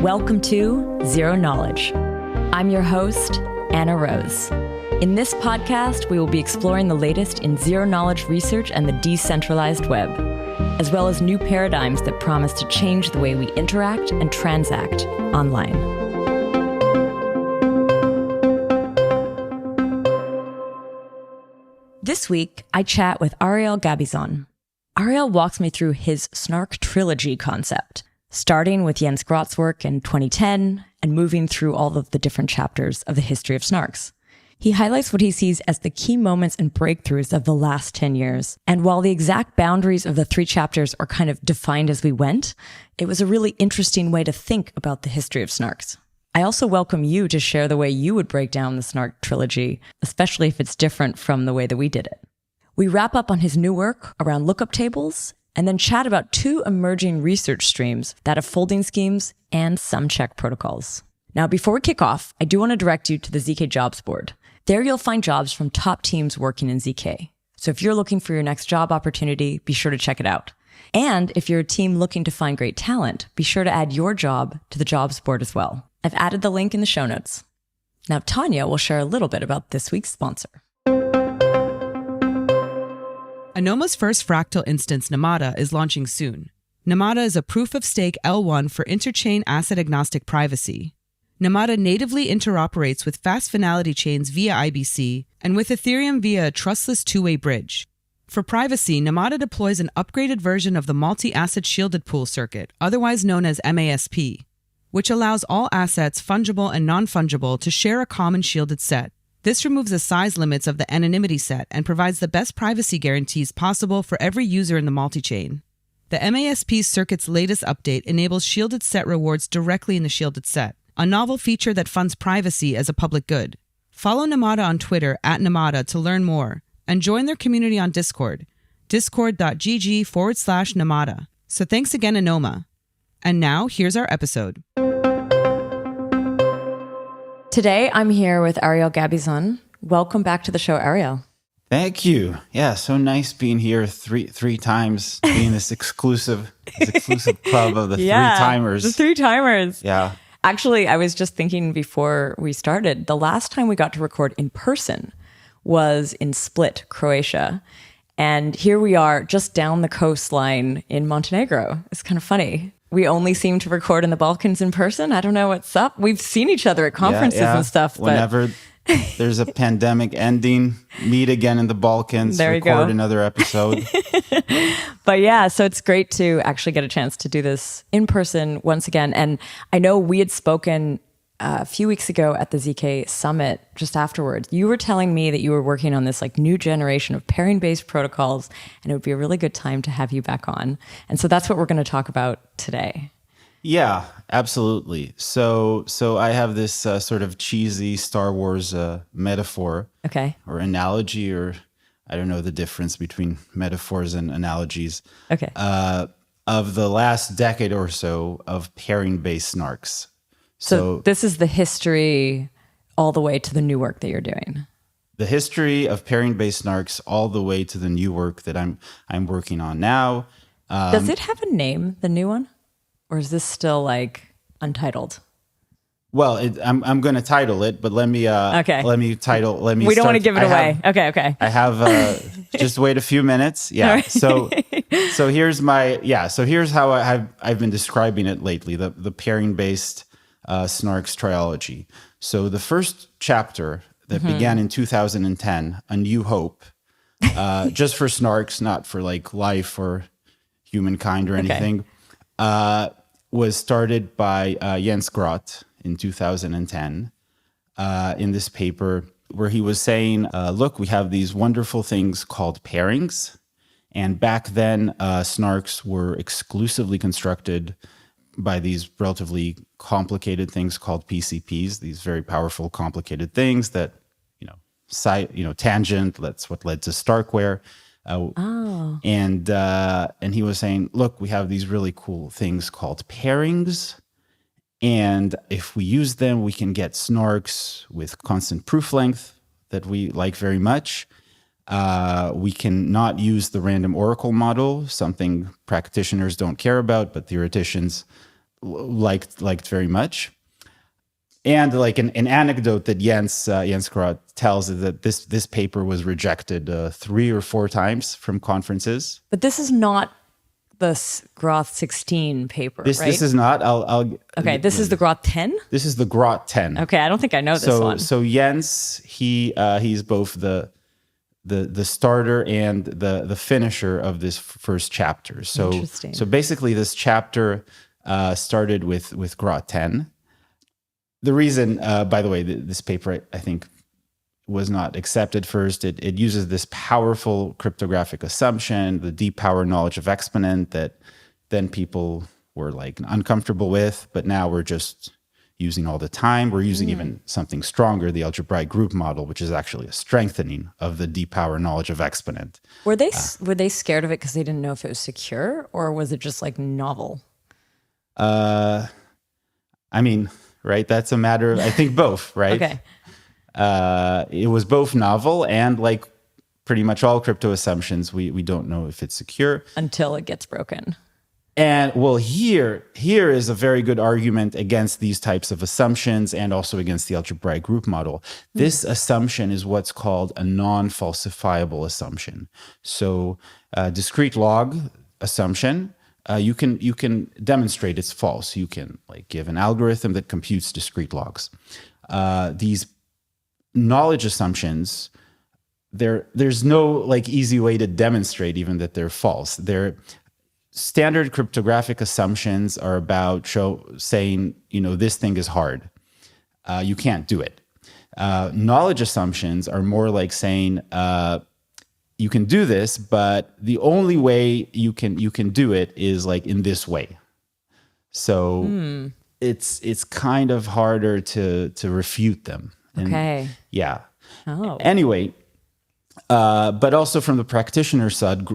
Welcome to Zero Knowledge. I'm your host, Anna Rose. In this podcast, we will be exploring the latest in zero-knowledge research and the decentralized web, as well as new paradigms that promise to change the way we interact and transact online. This week, I chat with Ariel Gabizon. Ariel walks me through his SNARK Trilogy concept, starting with Jens Groth's work in 2010 and moving through all of the different chapters of the history of SNARKs. He highlights what he sees as the key moments and breakthroughs of the last 10 years. And while the exact boundaries of the three chapters are kind of defined as we went, it was a really interesting way to think about the history of SNARKs. I also welcome you to share the way you would break down the SNARK Trilogy, especially if it's different from the way that we did it. We wrap up on his new work around lookup tables, and then chat about two emerging research streams, that of folding schemes and sum check protocols. Now, before we kick off, I do want to direct you to the ZK jobs board. There you'll find jobs from top teams working in ZK. So if you're looking for your next job opportunity, be sure to check it out. And if you're a team looking to find great talent, be sure to add your job to the jobs board as well. I've added the link in the show notes. Now, Tanya will share a little bit about this week's sponsor. Anoma's first fractal instance, Namada, is launching soon. Namada is a proof-of-stake L1 for interchain asset-agnostic privacy. Namada natively interoperates with fast-finality chains via IBC and with Ethereum via a trustless two-way bridge. For privacy, Namada deploys an upgraded version of the multi-asset shielded pool circuit, otherwise known as MASP, which allows all assets, fungible and non-fungible, to share a common shielded set. This removes the size limits of the anonymity set and provides the best privacy guarantees possible for every user in the multi-chain. The MASP circuit's latest update enables shielded set rewards directly in the shielded set, a novel feature that funds privacy as a public good. Follow Namada on Twitter @Namada to learn more, and join their community on Discord, discord.gg/Namada. So thanks again, Anoma. And now, here's our episode. Today, I'm here with Ariel Gabizon. Welcome back to the show, Ariel. Thank you. Yeah, so nice being here three times, being this exclusive club of the three-timers. The three-timers. Yeah. Actually, I was just thinking before we started, the last time we got to record in person was in Split, Croatia. And here we are just down the coastline in Montenegro. It's kind of funny. We only seem to record in the Balkans in person. I don't know what's up. We've seen each other at conferences and stuff. Whenever there's a pandemic ending, meet again in the Balkans, record another episode. But yeah, so it's great to actually get a chance to do this in person once again. And I know we had spoken a few weeks ago at the ZK Summit just afterwards. You were telling me that you were working on this new generation of pairing-based protocols, and it would be a really good time to have you back on. And so that's what we're going to talk about today. Yeah, absolutely. So I have this sort of cheesy Star Wars metaphor, or analogy, or I don't know the difference between metaphors and analogies, of the last decade or so of pairing-based SNARKs. So this is the history all the way to the new work that you're doing. The history of pairing-based SNARKs all the way to the new work that I'm working on now. Does it have a name, the new one? Or is this still untitled? Well, I'm going to title it, but let me. We don't want to give it away. Okay. I have just wait a few minutes. Yeah. Right. So here's how I've been describing it lately. The pairing-based SNARKs trilogy. So the first chapter that began in 2010, A New Hope, just for SNARKs, not for life or humankind or anything, was started by Jens Groth in 2010 in this paper where he was saying, look, we have these wonderful things called pairings. And back then, SNARKs were exclusively constructed by these relatively complicated things called PCPs, these very powerful, complicated things that, tangent, that's what led to Starkware. And he was saying, look, we have these really cool things called pairings. And if we use them, we can get SNARKs with constant proof length that we like very much. We can not use the random oracle model, something practitioners don't care about, but theoreticians liked very much. And like an anecdote that Jens Groth tells is that this paper was rejected 3 or 4 times from conferences. But this is not the Groth 16 paper, right? This is not. Okay, this is the Groth 10? This is the Groth 10. Okay, I don't think I know this one. So Jens, he's both the starter and the finisher of this first chapter. So basically this chapter started with Groth 10. The reason, by the way, this paper, I think, was not accepted first, it uses this powerful cryptographic assumption, the deep power knowledge of exponent, that then people were like uncomfortable with, but now we're just using all the time. We're using even something stronger, the algebraic group model, which is actually a strengthening of the deep power knowledge of exponent. Were they scared of it because they didn't know if it was secure, or was it just like novel? I mean, right? That's a matter of, I think, both, right? Okay. It was both novel and, like pretty much all crypto assumptions, we don't know if it's secure. Until it gets broken. And well, here is a very good argument against these types of assumptions and also against the algebraic group model. This assumption is what's called a non-falsifiable assumption. So discrete log assumption, you can demonstrate it's false. You can like give an algorithm that computes discrete logs. These knowledge assumptions, there's no like easy way to demonstrate even that they're false. They're standard cryptographic assumptions are about saying, this thing is hard. You can't do it. Knowledge assumptions are more like saying, you can do this, but the only way you can do it is like in this way. So it's kind of harder to refute them. Okay. Yeah. Oh. Anyway, but also from the practitioner side,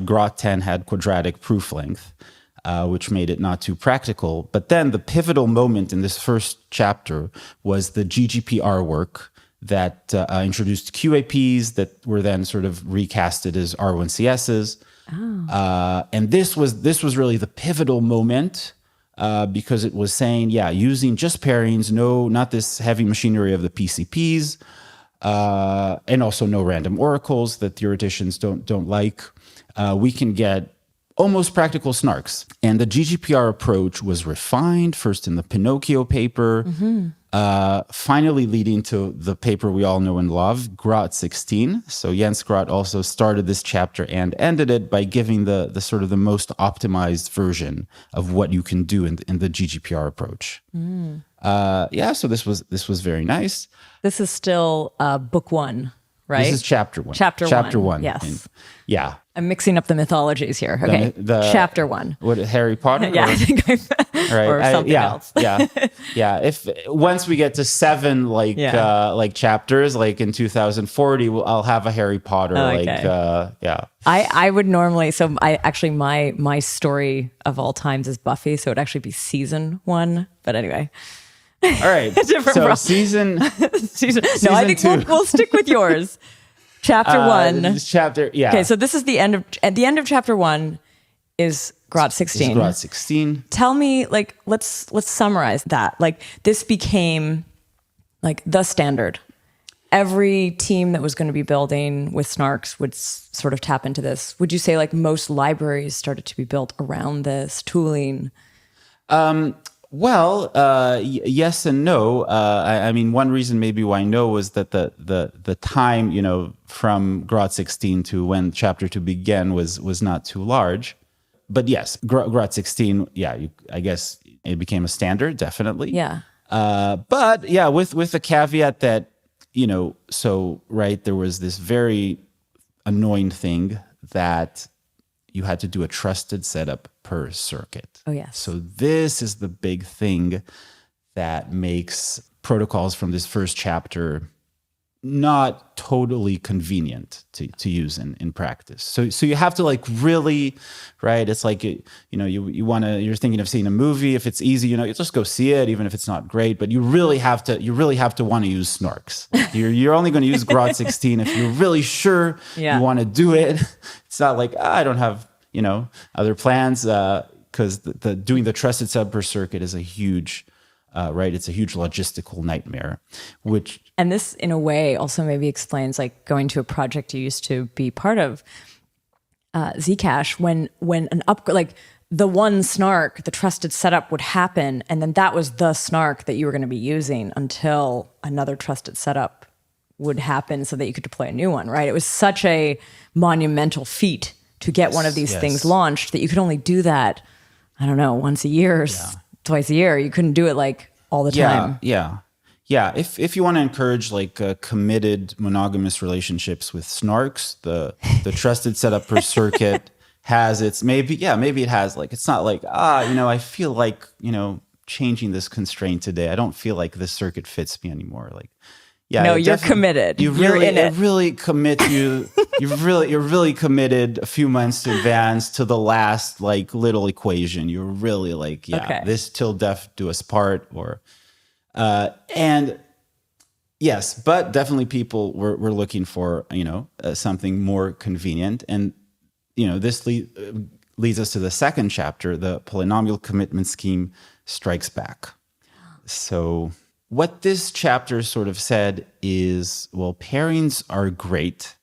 Groth 10 had quadratic proof length, which made it not too practical. But then the pivotal moment in this first chapter was the GGPR work that introduced QAPs that were then sort of recasted as R1CSs. Oh. And this was really the pivotal moment because it was saying, using just pairings, not this heavy machinery of the PCPs, and also no random oracles that theoreticians don't like. We can get almost practical SNARKs. And the GGPR approach was refined first in the Pinocchio paper, finally leading to the paper we all know and love, Groth 16. So Jens Groth also started this chapter and ended it by giving the sort of the most optimized version of what you can do in the GGPR approach. So this was very nice. This is still book 1, right? This is chapter 1. Chapter 1. Yes. And, I'm mixing up the mythologies here. Okay. Chapter 1. What, Harry Potter? Yeah, I think or something else. Yeah. If once we get to 7 like chapters, like in 2040, I'll have a Harry Potter. I would normally. So my story of all times is Buffy, so it'd actually be season 1. But anyway. All right. So season. No, I think 2. we'll stick with yours. Chapter 1. Okay, so this is the end of. At the end of chapter 1 is Groth 16. Groth 16. Tell me, let's summarize that. Like, this became like the standard. Every team that was going to be building with SNARKs would sort of tap into this. Would you say like most libraries started to be built around this tooling? Well, yes and no. I mean, one reason maybe why no was that the time, from Groth 16 to when chapter 2 began was not too large. But yes, Groth 16, I guess it became a standard, definitely. Yeah. But with the caveat that, there was this very annoying thing that you had to do a trusted setup per circuit. Oh, yes. So this is the big thing that makes protocols from this first chapter not totally convenient to use in practice. So you have to like really, right? It's like, you're thinking of seeing a movie. If it's easy, you just go see it, even if it's not great, but you really have to want to use SNARKs. You're only going to use Groth 16 if you're really sure you want to do it. It's not like, I don't have, other plans. because the doing the trusted setup per circuit is a huge, right? It's a huge logistical nightmare, And this, in a way, also maybe explains like going to a project you used to be part of, Zcash, when an upgrade, like the one snark, the trusted setup would happen, and then that was the snark that you were going to be using until another trusted setup would happen so that you could deploy a new one, right? It was such a monumental feat to get one of these things launched that you could only do that, I don't know, once a year, twice a year. You couldn't do it like all the time. Yeah. If you want to encourage like committed monogamous relationships with snarks, the trusted setup per circuit has its maybe it has like, it's not like, I feel like, changing this constraint today. I don't feel like this circuit fits me anymore. Like, no, you're committed. You're in it. Really commit you. You're really committed a few months in advance to the last like little equation. You're really like, this till death do us part, or and yes, but definitely people were looking for something more convenient, and this leads us to the second chapter. The polynomial commitment scheme strikes back. So what this chapter sort of said is, well, pairings are great,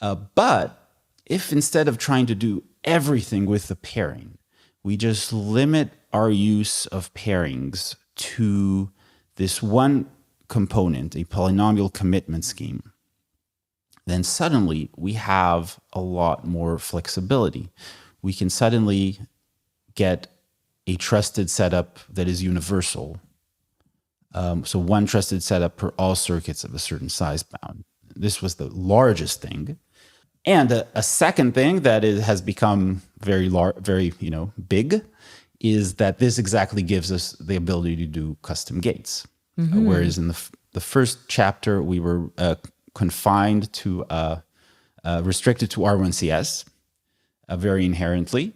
but if instead of trying to do everything with the pairing, we just limit our use of pairings to this one component, a polynomial commitment scheme, then suddenly we have a lot more flexibility. We can suddenly get a trusted setup that is universal. So one trusted setup per all circuits of a certain size bound. This was the largest thing. And a second thing that has become very big is that this exactly gives us the ability to do custom gates. Whereas in the first chapter, we were confined to, restricted to R1CS very inherently.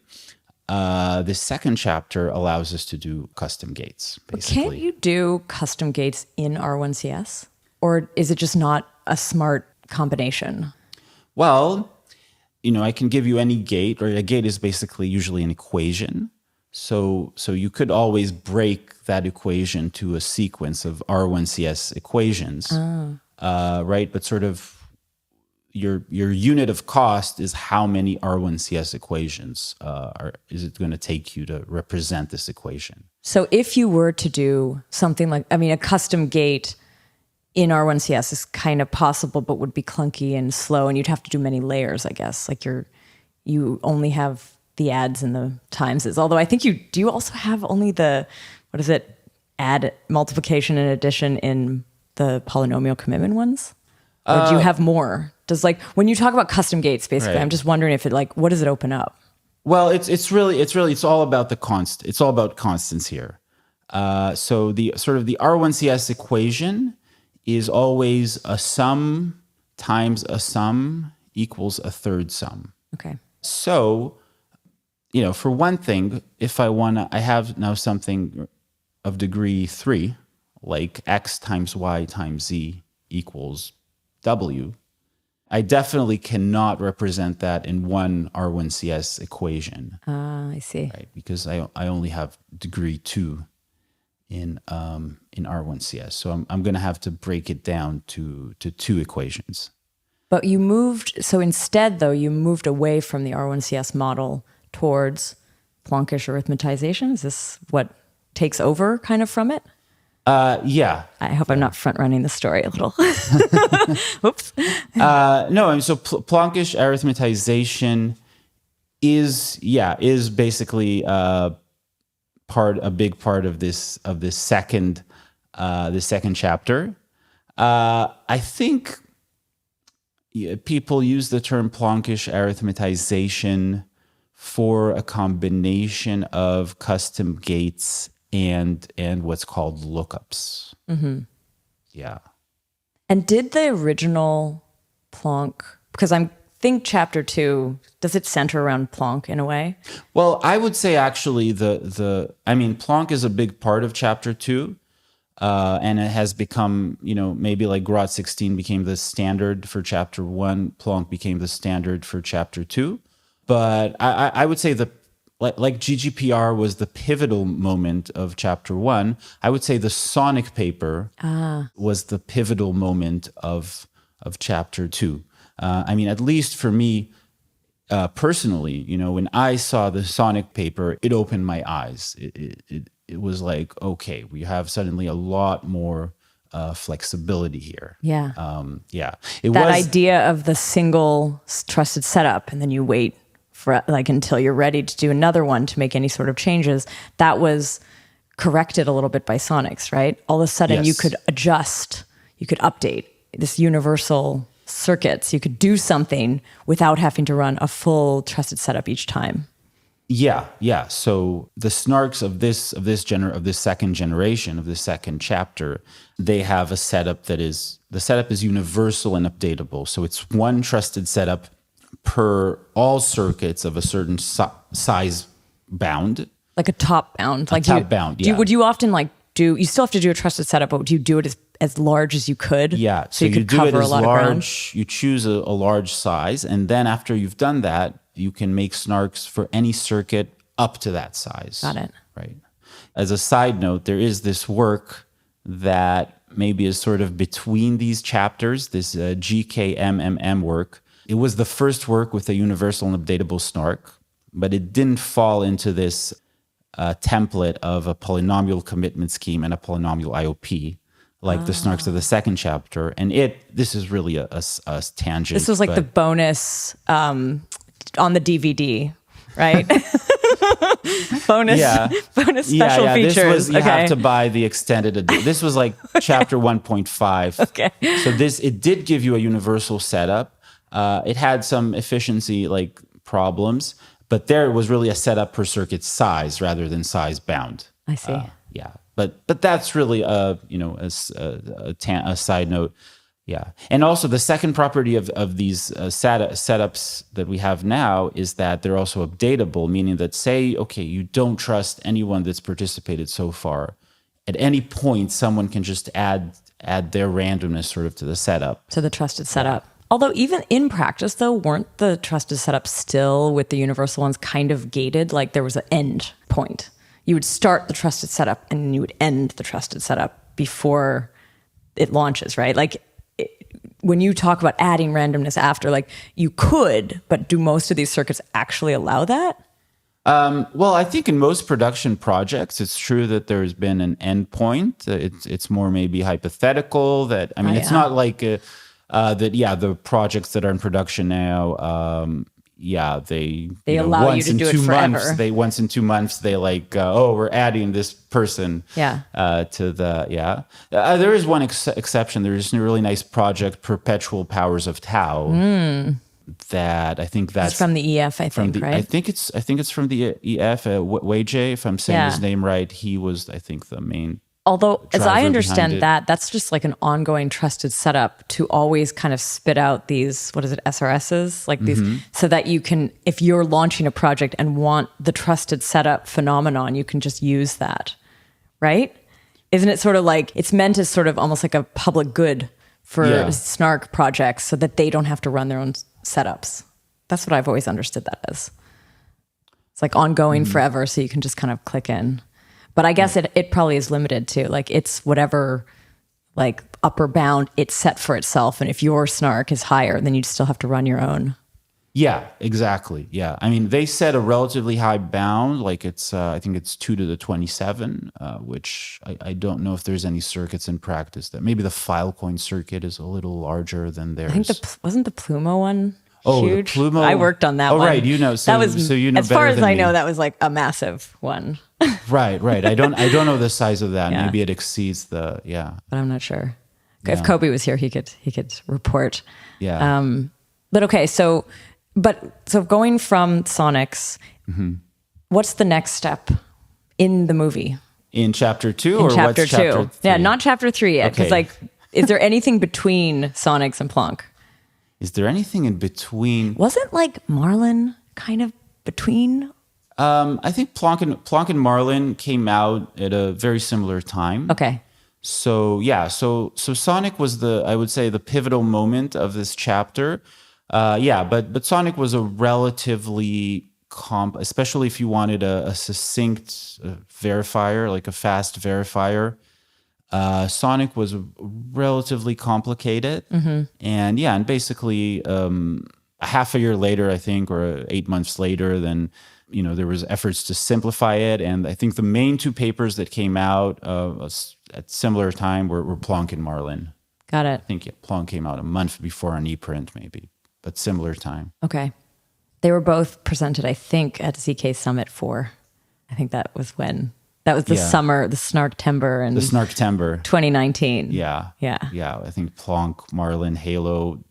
The second chapter allows us to do custom gates, basically. Can't you do custom gates in R1CS? Or is it just not a smart combination? Well, I can give you any gate, or a gate is basically usually an equation. So you could always break that equation to a sequence of R1CS equations, right? But sort of your unit of cost is how many R1CS equations is it going to take you to represent this equation. So if you were to do something like, a custom gate in R1CS is kind of possible, but would be clunky and slow, and you'd have to do many layers, I guess. Like you only have the adds and the timeses. Although I think do you also have only the, add, multiplication, and addition in the polynomial commitment ones? Or do you have more? Does when you talk about custom gates, basically, right. I'm just wondering if it what does it open up? Well, it's all about the constant. It's all about constants here. So the R1CS equation is always a sum times a sum equals a third sum. Okay. So, for one thing, if I have now something of degree 3, like x times y times z equals w, I definitely cannot represent that in one R1CS equation. I see. Right, because I only have degree 2 in R1CS. So I'm going to have to break it down to 2 equations. But instead, though, you moved away from the R1CS model towards Plonkish arithmetization. Is this what takes over kind of from it? Yeah. I hope I'm not front running the story a little. Oops. No, so Plonkish arithmetization is basically a big part of this second chapter. I think people use the term Plonkish arithmetization for a combination of custom gates and what's called lookups. Mm-hmm. Yeah. And did the original Plonk, because I think chapter 2, does it center around Plonk in a way? Well, I would say actually Plonk is a big part of chapter 2. And it has become, maybe like Groth 16 became the standard for chapter 1, Plonk became the standard for chapter 2. But I would say like GGPR was the pivotal moment of chapter 1, I would say the Sonic paper was the pivotal moment of chapter 2. I mean, at least for me personally, when I saw the Sonic paper, it opened my eyes. It was like, okay, we have suddenly a lot more flexibility here. Yeah. That idea of the single trusted setup, and then you wait for until you're ready to do another one to make any sort of changes. That was corrected a little bit by Sonics, right? All of a sudden you could adjust, you could update this universal circuits. You could do something without having to run a full trusted setup each time. Yeah. So the SNARKs of this second generation, of this second chapter, they have a setup the setup is universal and updatable. So it's one trusted setup per all circuits of a certain size bound. Like a top bound. Bound, yeah. Would you often you still have to do a trusted setup, but would you do it as large as you could? Yeah. So you could do cover it as a lot large, of ground? you choose a large size, and then after you've done that, you can make SNARKs for any circuit up to that size. Got it. Right. As a side note, there is this work that maybe is sort of between these chapters, this GKMMM work. It was the first work with a universal and updatable SNARK, but it didn't fall into this template of a polynomial commitment scheme and a polynomial IOP, like the SNARKs of the second chapter. And this is really a tangent. This was like the bonus on the DVD, right? bonus special features. You have to buy the extended edition. This was like chapter 1.5. Okay. So it did give you a universal setup. It had some efficiency problems, but there was really a setup per circuit size rather than size bound. I see. But that's really a side note. Yeah. And also the second property of these setups that we have now is that they're also updatable, meaning that you don't trust anyone that's participated so far. At any point, someone can just add their randomness sort of to the setup. To the trusted setup. Although even in practice, though, weren't the trusted setups still with the universal ones kind of gated? Like there was an end point. You would start the trusted setup and you would end the trusted setup before it launches, right? When you talk about adding randomness after, you could, but do most of these circuits actually allow that? Well, I think in most production projects, it's true that there's been an endpoint. It's more maybe hypothetical that, it's not like the projects that are in production now, they allow you to do it forever. Once in 2 months, they we're adding this person to the, there is one exception. There's a really nice project, Perpetual Powers of Tau, that I think that's from the EF, right? I think it's from the EF, Weijie, if I'm saying his name right. He was, I think, the main. Although, as I understand that's just like an ongoing trusted setup to always kind of spit out these, SRSs? These, so that you can, if you're launching a project and want the trusted setup phenomenon, you can just use that, right? Isn't it sort of it's meant as sort of almost like a public good for SNARK projects so that they don't have to run their own setups? That's what I've always understood that as. It's ongoing forever, so you can just kind of click in. But I guess it probably is limited to it's whatever upper bound it's set for itself. And if your SNARK is higher, then you'd still have to run your own. Yeah, exactly. Yeah. They set a relatively high bound, it's I think it's 2 to the 27, which I don't know if there's any circuits in practice that maybe the Filecoin circuit is a little larger than theirs. I think wasn't the Plumo one huge? The Plumo. I worked on that one. Oh, right. So you know as far as I know, me. that was a massive one. Right. I don't know the size of that. Yeah. Maybe it exceeds the But I'm not sure. If Kobe was here, he could report. Yeah. But okay, so going from Sonics, what's the next step in the movie? In chapter 2 or chapter what's chapter 3? Yeah, not chapter 3 yet. Because Okay. is there anything between Sonics and Plonk? Is there anything in between? Wasn't Marlin kind of between? I think Plonk and Marlin came out at a very similar time. Okay. So Sonic was I would say the pivotal moment of this chapter. But Sonic was a relatively especially if you wanted a succinct verifier, like a fast verifier. Sonic was relatively complicated. And basically a half a year later, I think, or 8 months later, then, there was efforts to simplify it. And I think the main two papers that came out at similar time were Plonk and Marlin. Got it. I think Plonk came out a month before on ePrint, maybe, but similar time. Okay. They were both presented, I think, at ZK Summit 4. I think that was when. That was the summer, the Snarktember and the Snarktember 2019. Yeah. I think Plonk, Marlin, Halo,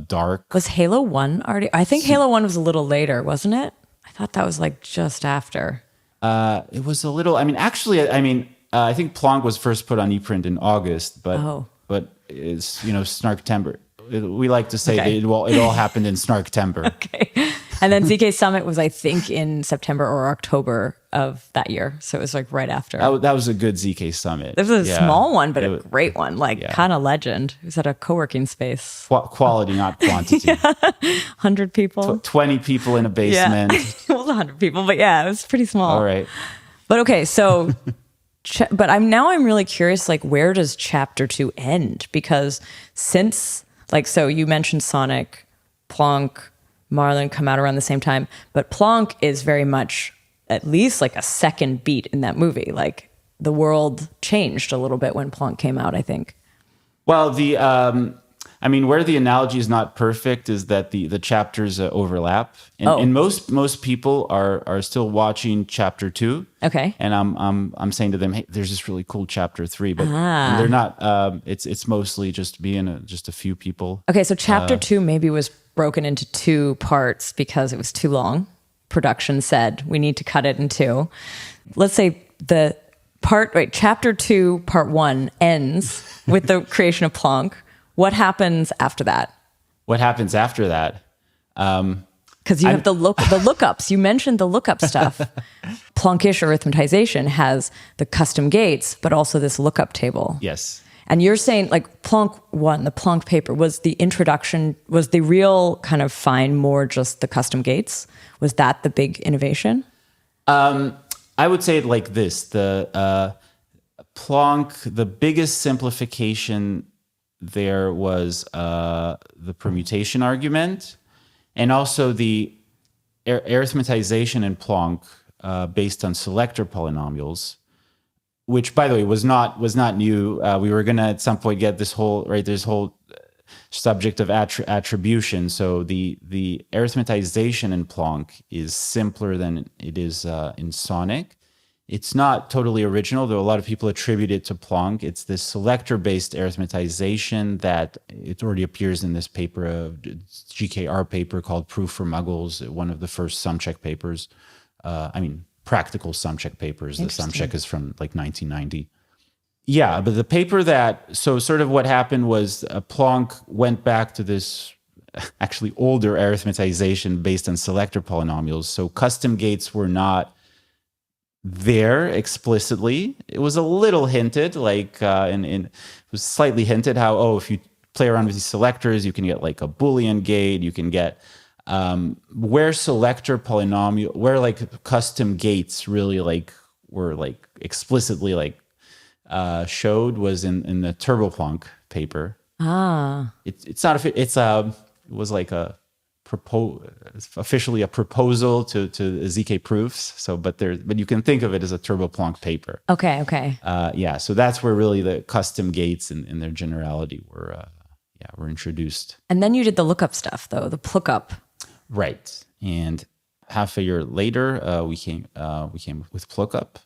Dark. Was Halo 1 already? I think Halo 1 was a little later, wasn't it? I thought that was like just after. It was a little. I think Plonk was first put on ePrint in August, but it's Snarktember. We like to say that it all happened in Snarktember. Okay. And then ZK Summit was, I think, in September or October of that year. So it was like right after. That was a good ZK Summit. This was a small one, but a great one, kind of legend. It was at a co-working space. Quality, not quantity. 100 people. 20 people in a basement. Yeah. It was 100 people, but it was pretty small. All right. But okay, so... but I'm really curious, where does chapter 2 end? Because since... so you mentioned Sonic, Plonk, Marlin come out around the same time, but Plonk is very much at least a second beat in that movie. The world changed a little bit when Plonk came out, I think. Well, where the analogy is not perfect is that the chapters overlap, and most people are still watching chapter 2. Okay. And I'm saying to them, hey, there's this really cool chapter 3, but they're not. It's mostly just just a few people. Okay, so chapter 2 maybe was broken into 2 parts because it was too long. Production said we need to cut it in 2. Let's say chapter 2 part 1 ends with the creation of Plonk. What happens after that? What happens after that? Because you have the lookups. You mentioned the lookup stuff. Plonkish arithmetization has the custom gates, but also this lookup table. Yes. And you're saying Plonk 1, the Plonk paper, was the introduction, was the real kind of find more just the custom gates? Was that the big innovation? I would say it like this. The Plonk, the biggest simplification there was the permutation argument, and also the arithmetization in Plonk based on selector polynomials, which, by the way, was not new. We were going to at some point get this whole subject of attribution. So the arithmetization in Plonk is simpler than it is in Sonic. It's not totally original, though a lot of people attribute it to Plonk. It's this selector-based arithmetization that it already appears in this paper, GKR paper called Proof for Muggles, one of the first sum check papers. Practical sum check papers. The sum check is from 1990. Yeah, but the paper sort of what happened was Plonk went back to this actually older arithmetization based on selector polynomials. So custom gates were not there explicitly. It was a little hinted, it was slightly hinted how, if you play around with these selectors, you can get a Boolean gate, you can get where selector polynomial, where custom gates really were explicitly showed was in the TurboPlonk paper. It's not it was officially a proposal to ZK proofs. So, but you can think of it as a TurboPlonk paper. Okay. So that's where really the custom gates in their generality were introduced. And then you did the lookup stuff, though, the plookup. Right. And half a year later, we came with plookup.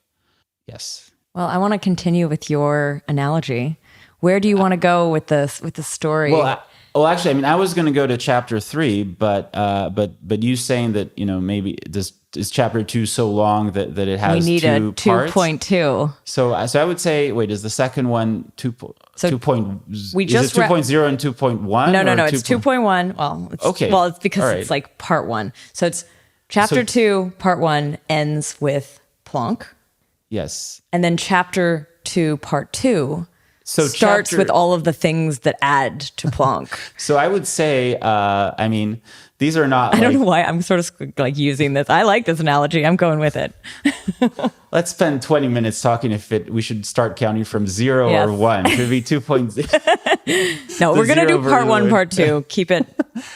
Yes. Well, I want to continue with your analogy. Where do you want to go with the story? Well, actually, I was going to go to chapter 3, but you saying that maybe is chapter 2 so long that it has we need two a parts? 2.2. So I would say, wait, is the second one 2? So 2. We just is it 2.0 and 2.1? No. It's 2.1. Well, it's because it's part 1. So it's chapter 2, part 1 ends with Plonk. Yes. And then chapter 2, part 2 starts with all of the things that add to Plonk. So I would say, these are not. I don't know why I'm sort of like using this. I like this analogy. I'm going with it. Let's spend 20 minutes talking if we should start counting from 0 or 1. Could be 2.0. No, we're going to do part 1, part 2. Keep it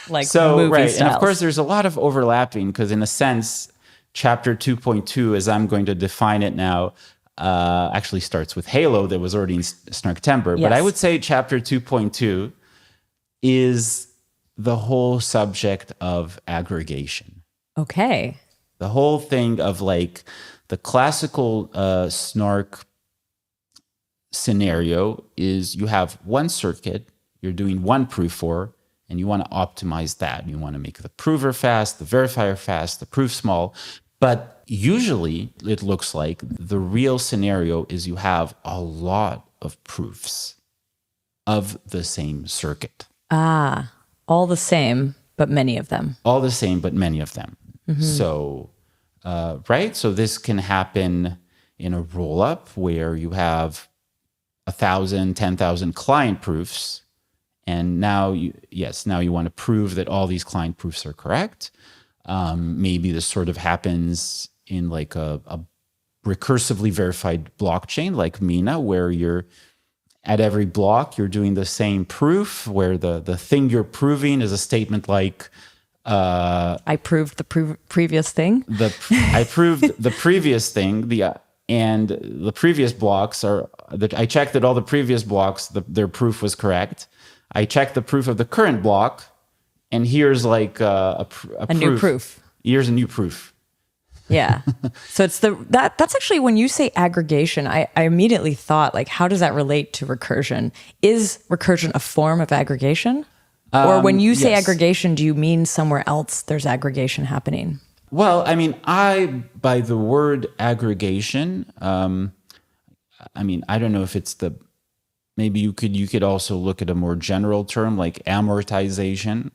like movie styles. And of course, there's a lot of overlapping because in a sense, chapter 2.2, as I'm going to define it now, actually starts with Halo that was already in Snarktember. But I would say chapter 2.2 is the whole subject of aggregation. Okay. The whole thing of like the classical Snark scenario is you have one circuit, you're doing one proof for, and you want to optimize that. You want to make the prover fast, the verifier fast, the proof small. But usually it looks like the real scenario is you have a lot of proofs of the same circuit. All the same, but many of them. All the same, but many of them. Mm-hmm. So, right? So this can happen in a roll-up where you have 1,000, 10,000 client proofs. And now you want to prove that all these client proofs are correct. Maybe this sort of happens in like a recursively verified blockchain like Mina, where you're at every block, you're doing the same proof, where the thing you're proving is a statement like, I proved the previous thing. I proved the previous thing, and the previous blocks I checked that all the previous blocks, their proof was correct. I checked the proof of the current block, and here's like a proof. New proof. Here's a new proof. Yeah. So it's that's actually when you say aggregation, I immediately thought like, how does that relate to recursion? Is recursion a form of aggregation? Or when you say aggregation, do you mean somewhere else there's aggregation happening? Well, I mean, by the word aggregation, I mean, I don't know if it's maybe you could also look at a more general term like amortization.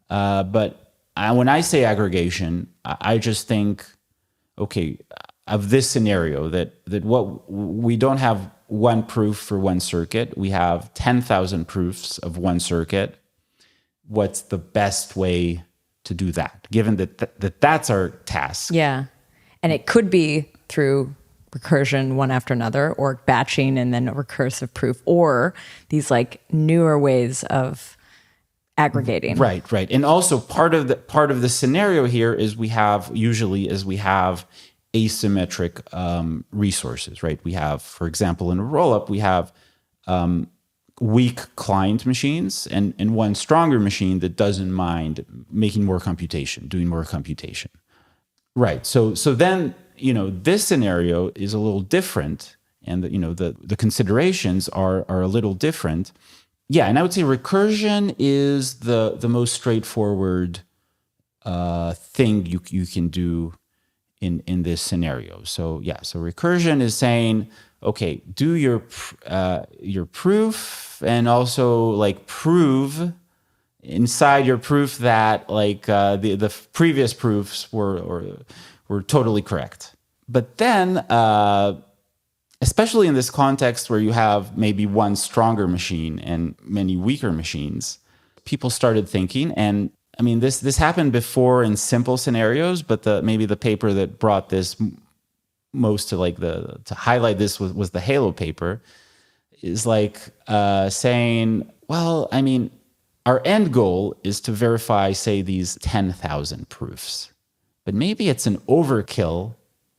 But when I say aggregation, I just think, okay, of this scenario that what we don't have one proof for one circuit, we have 10,000 proofs of one circuit. What's the best way to do that, given that's our task? Yeah. And it could be through recursion one after another, or batching and then a recursive proof, or these like newer ways of aggregating. Right. And also part of the scenario here is we have asymmetric resources, right? We have, for example, in a rollup, we have weak client machines and one stronger machine that doesn't mind making more computation, doing more computation. Right. So then, this scenario is a little different, and the considerations are a little different. Yeah, and I would say recursion is the most straightforward thing you can do in this scenario. So recursion is saying, okay, do your proof, and also like prove inside your proof that like the previous proofs were totally correct. But then, especially in this context where you have maybe one stronger machine and many weaker machines, people started thinking, and I mean this happened before in simple scenarios, but maybe the paper that brought this most to highlight this was the Halo paper, is like saying, well, I mean, our end goal is to verify, say, these 10,000 proofs, but maybe it's an overkill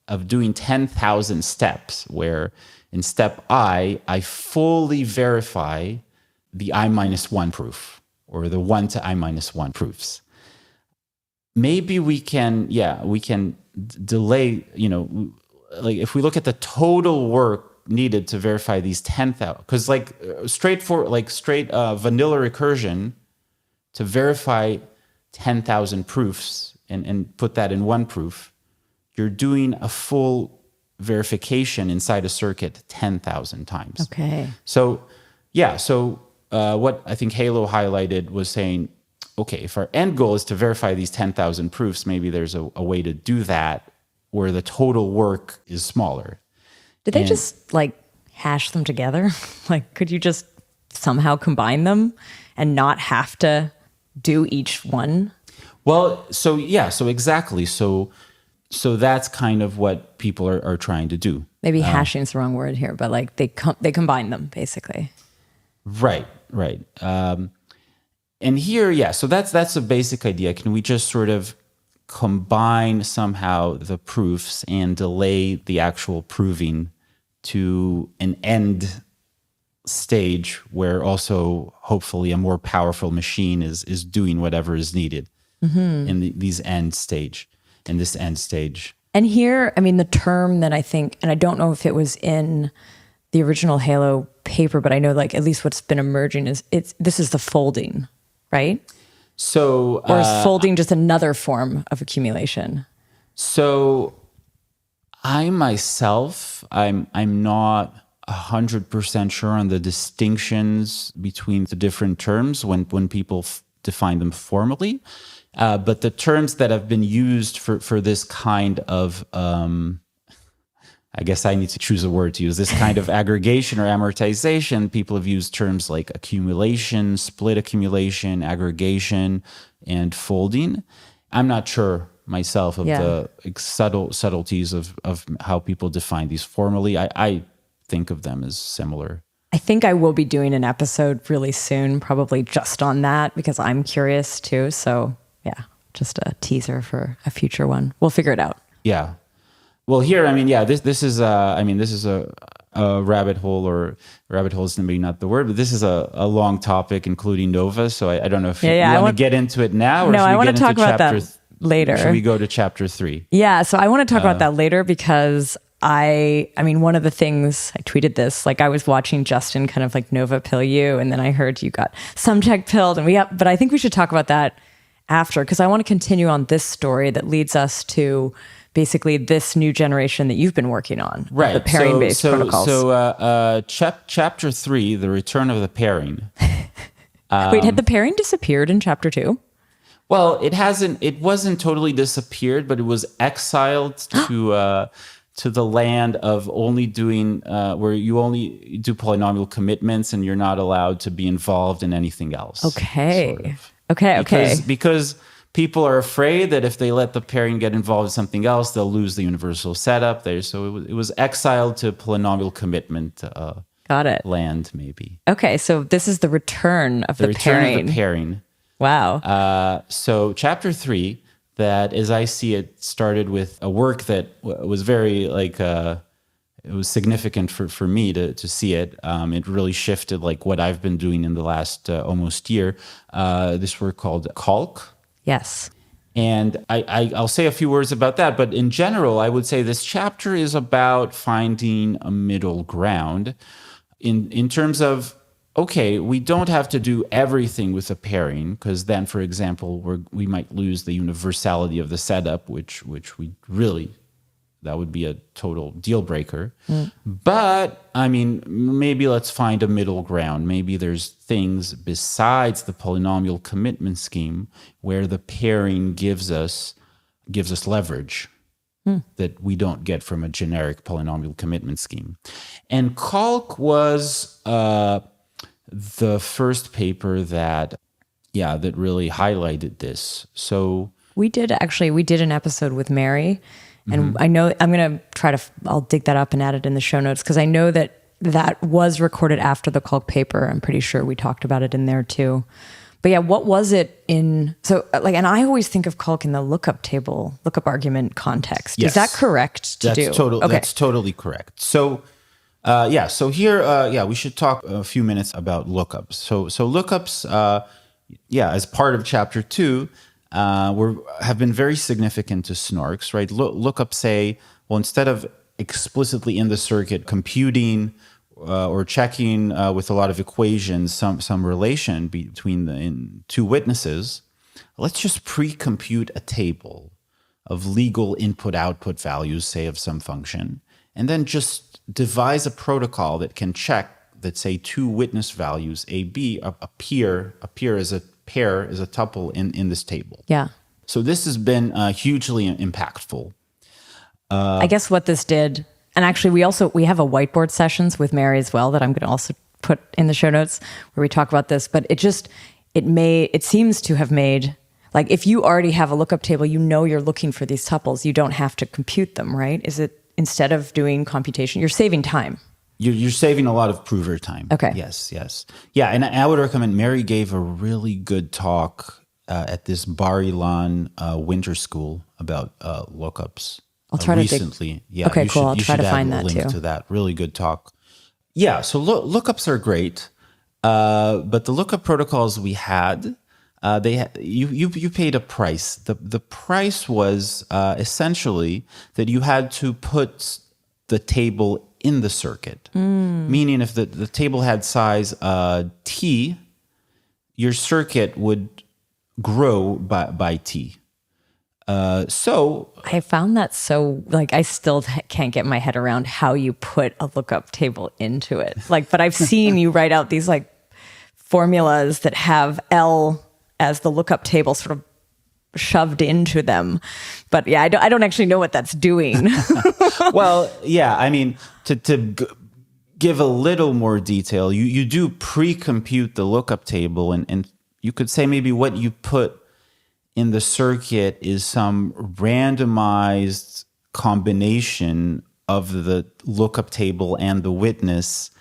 of doing 10,000 steps, where in step I fully verify the I-1 proof, or the 1 to I-1 proofs. Maybe we can delay, like if we look at the total work needed to verify these 10,000, because straight vanilla recursion, to verify 10,000 proofs and put that in one proof, you're doing a full verification inside a circuit 10,000 times. Okay. So what I think Halo highlighted was saying, okay, if our end goal is to verify these 10,000 proofs, maybe there's a way to do that where the total work is smaller. Did they just like hash them together? Like, could you just somehow combine them and not have to do each one? Well, so exactly. So that's kind of what people are trying to do. Maybe hashing is the wrong word here, but like they combine them basically. Right. And here, so that's a basic idea. Can we just sort of combine somehow the proofs and delay the actual proving to an end stage where also hopefully a more powerful machine is doing whatever is needed in this end stage. And here, I mean, the term that I think, and I don't know if it was in the original Halo paper, but I know like at least what's been emerging is this is the folding, right? So, or is folding just another form of accumulation? So, I myself, I'm not 100% sure on the distinctions between the different terms when people define them formally. But the terms that have been used for this kind of, I guess I need to choose a word to use, this kind of aggregation or amortization, people have used terms like accumulation, split accumulation, aggregation, and folding. I'm not sure myself of the subtleties of how people define these formally. I think of them as similar. I think I will be doing an episode really soon, probably just on that, because I'm curious too. So yeah, just a teaser for a future one. We'll figure it out. Yeah. Well, here, I mean, this is a rabbit hole, or rabbit hole is maybe not the word, but this is a long topic, including Nova. So I don't know if you want to get into it now, or no, I want to talk about that later. Should we go to chapter 3? Yeah, so I want to talk about that later because I mean, one of the things I tweeted this, like I was watching Justin kind of like Nova pill you, and then I heard you got subject pilled, but I think we should talk about that after, because I want to continue on this story that leads us to basically this new generation that you've been working on, right? The pairing-based protocols. So chapter 3, the return of the pairing. Wait, had the pairing disappeared in chapter 2? Well, it hasn't. It wasn't totally disappeared, but it was exiled to the land of only doing where you only do polynomial commitments, and you're not allowed to be involved in anything else. Okay. Sort of. Okay. Because people are afraid that if they let the pairing get involved in something else, they'll lose the universal setup there. So it was exiled to polynomial commitment. Got it. Land, maybe. Okay, so this is the return of the pairing. Return of the pairing. Wow. So chapter 3, that as I see it, started with a work that was very it was significant for me to see it. It really shifted like what I've been doing in the last almost year. This work called Calc. Yes. And I'll say a few words about that. But in general, I would say this chapter is about finding a middle ground in terms of, okay, we don't have to do everything with a pairing, because then, for example, we might lose the universality of the setup, which we really, that would be a total deal breaker. But I mean, maybe let's find a middle ground. Maybe there's things besides the polynomial commitment scheme where the pairing gives us leverage that we don't get from a generic polynomial commitment scheme. And Calc was the first paper that really highlighted this. So we did an episode with Mary. And I know I'm going to I'll dig that up and add it in the show notes, because I know that was recorded after the Calc paper. I'm pretty sure we talked about it in there too. But yeah, what was it in, and I always think of Calc in the lookup argument context. Yes. Is that correct to do? That's totally correct. So, so here, we should talk a few minutes about lookups. So lookups, as part of chapter 2, have been very significant to SNARKs, right? Lookups say, well, instead of explicitly in the circuit computing or checking with a lot of equations some relation between two witnesses, let's just pre-compute a table of legal input-output values, say, of some function, and then just devise a protocol that can check that, say, two witness values, A, B, appear as a pair, as a tuple in this table. Yeah. So this has been hugely impactful. I guess what this did, and actually we have a whiteboard sessions with Mary as well that I'm going to also put in the show notes where we talk about this, but it seems to have made Like if you already have a lookup table, you know you're looking for these tuples. You don't have to compute them, right? Is it instead of doing computation, you're saving time? You're saving a lot of prover time. Okay. Yes. Yeah, and I would recommend, Mary gave a really good talk at this Bar Ilan winter school about lookups. I'll try recently. to Yeah. Okay, cool. I'll try to find that link too. to that. Really good talk. Yeah. So lookups are great, but the lookup protocols we had, you paid a price. The price was essentially that you had to put the table in the circuit. Meaning if the table had size t, your circuit would grow by t. So I found that so, like, I still can't get my head around how you put a lookup table into it. Like, but I've seen you write out these like formulas that have L as the lookup table sort of shoved into them. But yeah, I don't actually know what that's doing. Well, yeah, I mean, to give a little more detail, you do pre-compute the lookup table, and you could say maybe what you put in the circuit is some randomized combination of the lookup table and the witness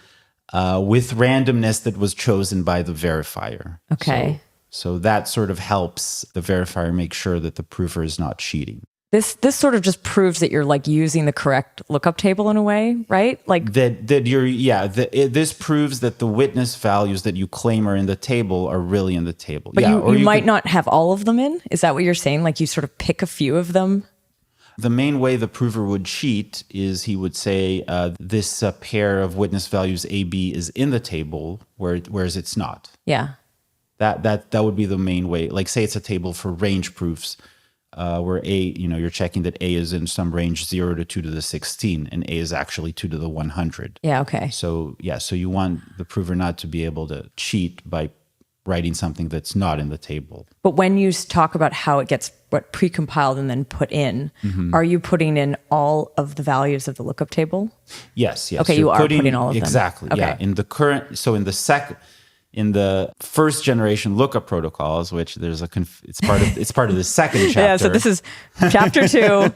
with randomness that was chosen by the verifier. Okay. So that sort of helps the verifier make sure that the prover is not cheating. This sort of just proves that you're like using the correct lookup table in a way, right? Like this proves that the witness values that you claim are in the table are really in the table. But you might not have all of them in? Is that what you're saying? Like you sort of pick a few of them? The main way the prover would cheat is he would say this pair of witness values AB is in the table, whereas it's not. Yeah. That would be the main way. Like say it's a table for range proofs. Where A, you're checking that A is in some range 0 to 2 to the 16, and A is actually 2 to the 100. Yeah, okay. So you want the prover not to be able to cheat by writing something that's not in the table. But when you talk about how it gets pre-compiled and then put in, are you putting in all of the values of the lookup table? Yes. Okay, you are putting all of them. Exactly, okay. Yeah. In the first generation lookup protocols, which there's it's part of the second chapter. Yeah, so this is chapter 2,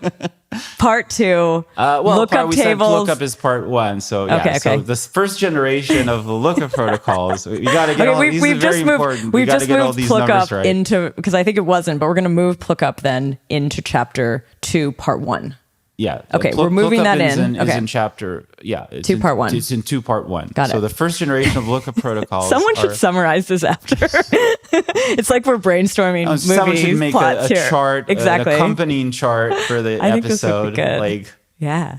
part 2. Lookup tables. Lookup is part 1. So yeah, okay. So this first generation of the lookup protocols, you got to get all these. These are very important. We've just moved Lookup right. into, because I think it wasn't, but we're going to move Lookup then into chapter 2, part 1. Yeah. Okay, we're moving that in. Is in chapter, it's 2 part 1. It's in 2 part 1. Got it. So the first generation of lookup protocols. Someone should summarize this after. It's like we're brainstorming movies, someone should make a chart, exactly. an accompanying chart for the I episode. think this would be good. Yeah.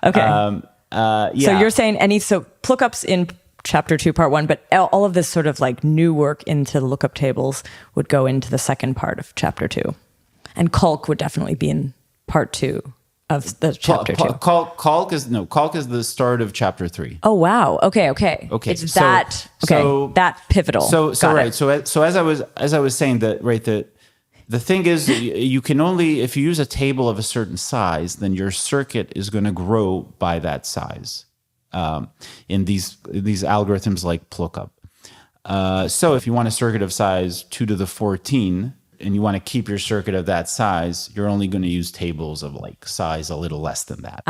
Okay. Yeah. So you're saying lookups in chapter 2, part 1, but all of this sort of like new work into the lookup tables would go into the second part of chapter 2. And calc would definitely be in part 2 of the chapter 2. Calc is the start of chapter 3. Oh wow. Okay. It's that pivotal. So as I was saying that, right, the thing is, you can only, if you use a table of a certain size, then your circuit is going to grow by that size. In these algorithms like lookup. So if you want a circuit of size 2 to the 14, and you want to keep your circuit of that size, you're only going to use tables of like size a little less than that.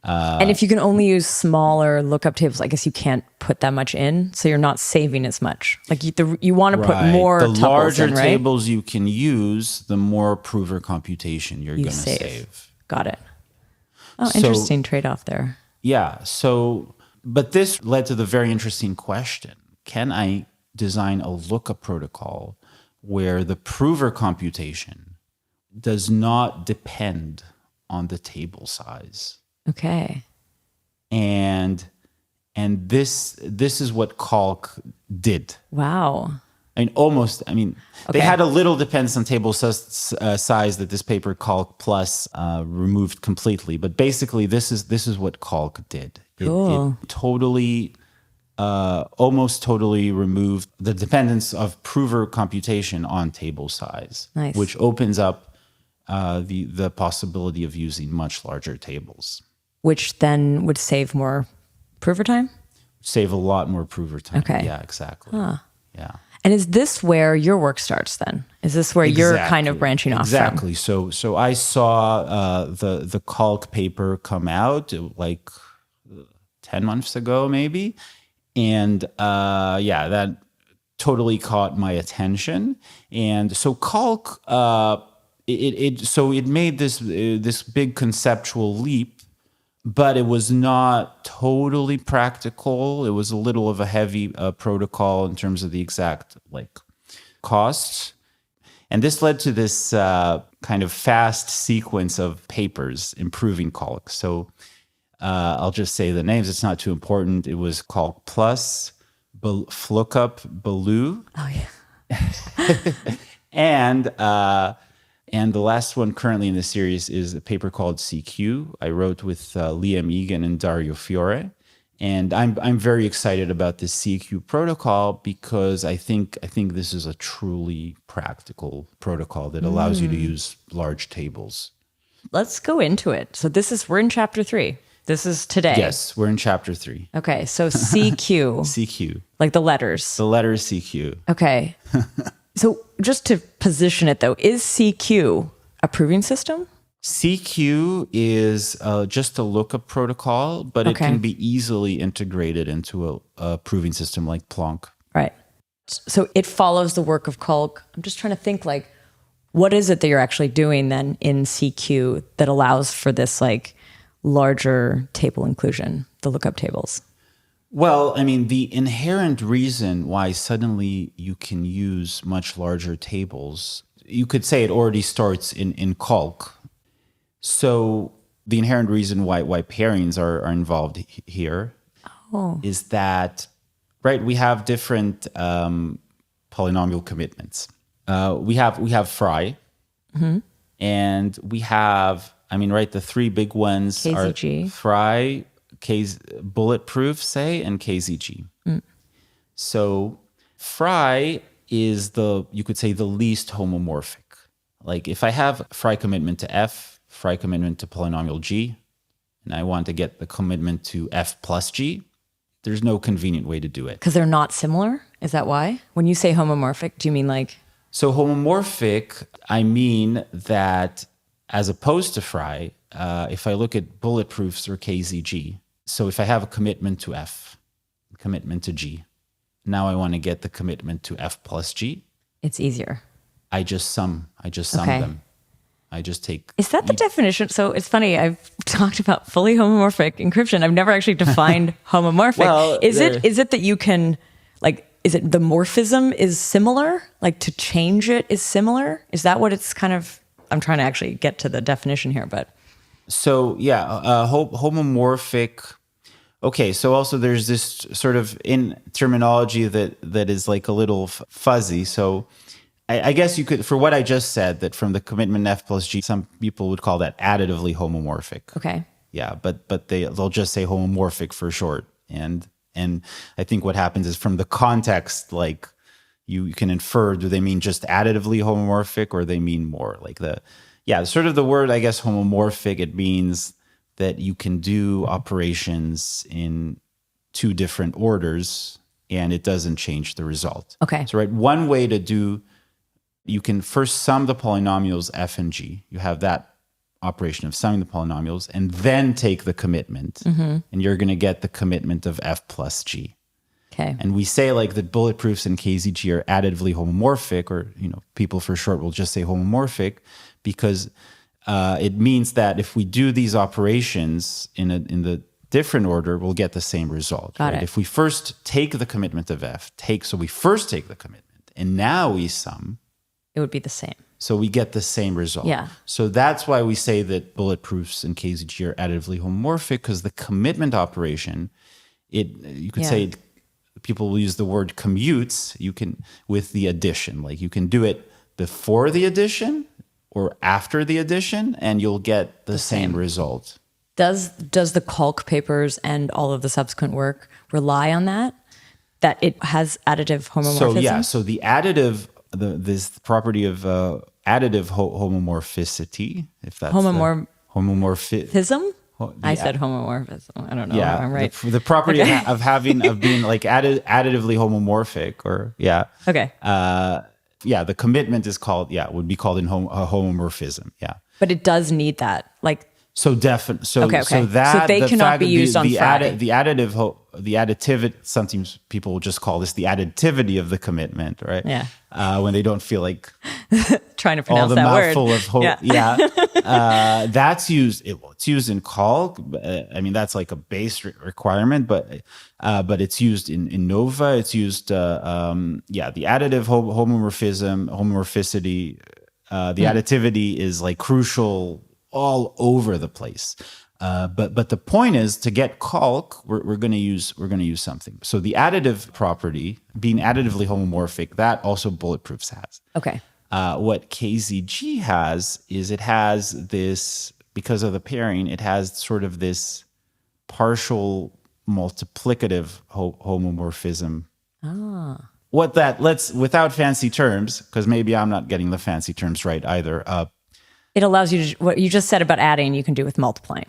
And if you can only use smaller lookup tables, I guess you can't put that much in, so you're not saving as much. Like you want to put more. The larger in, right? tables you can use, the more prover computation you're going to save. Got it. Oh, interesting trade-off there. Yeah. So, but this led to the very interesting question: can I design a lookup protocol where the prover computation does not depend on the table size? Okay. And this is what calc did. Wow. They had a little dependence on table size that this paper Calc Plus removed completely, but basically this is what calc did. Cool. It totally almost totally removed the dependence of prover computation on table size, nice. Which opens up the possibility of using much larger tables. Which then would save more prover time? Save a lot more prover time. Okay. Yeah, exactly. Huh. Yeah. And is this where your work starts then? Is this where you're kind of branching off Exactly. from? So I saw the Calc paper come out like 10 months ago, maybe. And that totally caught my attention. And so Calc, it made this big conceptual leap, but it was not totally practical. It was a little of a heavy protocol in terms of the exact costs. And this led to this kind of fast sequence of papers improving Calc. So I'll just say the names. It's not too important. It was Calc Plus, Lookup, Baloo. Oh, yeah. And the last one currently in the series is a paper called CQ. I wrote with Liam Egan and Dario Fiore. And I'm very excited about this CQ protocol because I think this is a truly practical protocol that allows you to use large tables. Let's go into it. So we're in chapter 3. This is today. Yes, we're in chapter 3. Okay, so CQ. CQ. Like the letters. The letter CQ. Okay. So just to position it though, is CQ a proving system? CQ is just a lookup protocol, but it can be easily integrated into a proving system like PLONK. Right. So it follows the work of Calc. I'm just trying to think what is it that you're actually doing then in CQ that allows for this larger table inclusion, the lookup tables? Well, I mean, the inherent reason why suddenly you can use much larger tables, you could say it already starts in Calc. So the inherent reason why pairings are involved here is that, right, we have different polynomial commitments. We have Fry, and we have, the three big ones KZG. are Fry, Bulletproof, say, and KZG. So Fry is you could say, the least homomorphic. Like if I have Fry commitment to F, Fry commitment to polynomial G, and I want to get the commitment to F plus G, there's no convenient way to do it. Because they're not similar? Is that why? When you say homomorphic, do you mean So homomorphic, I mean that as opposed to Fry, if I look at bulletproofs or KZG, so if I have a commitment to F, commitment to G, now I want to get the commitment to F plus G. It's easier. I just sum them. I just take... Is that the definition? So it's funny, I've talked about fully homomorphic encryption. I've never actually defined homomorphic. Well, is it that you can, is it the morphism is similar? To change it is similar? Is that what it's kind of... I'm trying to actually get to the definition here, but... So, yeah, homomorphic... Okay, so also there's this sort of in terminology that is a little fuzzy. So I guess you could, for what I just said, that from the commitment F plus G, some people would call that additively homomorphic. Okay. Yeah, but they'll just say homomorphic for short. And I think what happens is from the context, you can infer, do they mean just additively homomorphic or they mean more sort of the word, I guess, homomorphic, it means that you can do operations in two different orders and it doesn't change the result. Okay. So, right, one way to do, you can first sum the polynomials F and G. You have that operation of summing the polynomials and then take the commitment and you're going to get the commitment of F plus G. Okay. And we say that bulletproofs and KZG are additively homomorphic, or people for short will just say homomorphic because it means that if we do these operations in the different order, we'll get the same result. Got it. If we first take the commitment of F, so we first take the commitment and now we sum, it would be the same. So we get the same result. Yeah. So that's why we say that bulletproofs and KZG are additively homomorphic, because the commitment operation, you could say, people will use the word commutes. You can with the addition, you can do it before the addition or after the addition, and you'll get the same result. Does the Calc papers and all of the subsequent work rely on that it has additive homomorphism? So the additive, this property of additive homomorphicity, if that's homomorphism. I said homomorphism. I don't know if I'm right. The property of being like additively homomorphic, or Okay. the commitment is called would be called in homomorphism. Yeah. But it does need that. Like, so definitely. So okay. so that so they the cannot fact be used on Friday. the additivity. Sometimes people will just call this the additivity of the commitment, right? Yeah. When they don't feel like Trying to all pronounce the that mouthful word. of that's used. It's used in Calc. I mean, that's like a base requirement, but it's used in Nova. It's used. The additive homomorphicity. The additivity is like crucial all over the place. But the point is, to get Calc, we're going to use something. So the additive property, being additively homomorphic, that also Bulletproofs has. Okay. What KZG has is it has this, because of the pairing, it has sort of this partial multiplicative homomorphism. Without fancy terms, because maybe I'm not getting the fancy terms right either. It allows you to, what you just said about adding, you can do with multiplying.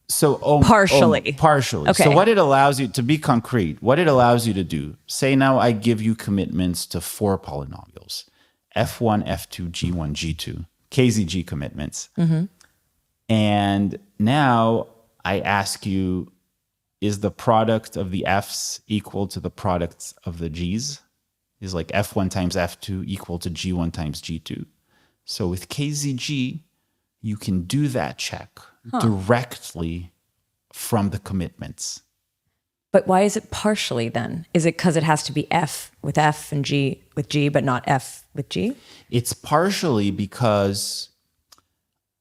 So partially. Partially. Okay. So what it allows you, to be concrete, what it allows you to do, say now I give you commitments to 4 polynomials, F1, F2, G1, G2, KZG commitments. Mm-hmm. And now I ask you, is the product of the F's equal to the product of the G's? Is like F1 times F2 equal to G1 times G2? So with KZG, you can do that check directly from the commitments. But why is it partially then? Is it because it has to be F with F and G with G, but not F with G? It's partially because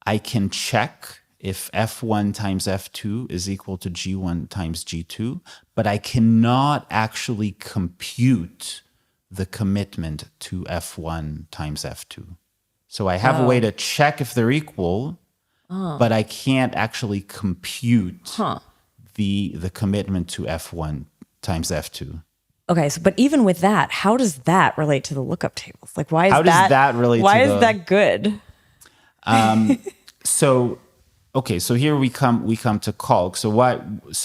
I can check if F1 times F2 is equal to G1 times G2, but I cannot actually compute the commitment to F1 times F2. So I have a way to check if they're equal, but I can't actually compute the commitment to F1 times F2. Okay, so but even with that, how does that relate to the lookup tables? Like, why is how does that relate? Why is that good? So here we come to Calc. So why is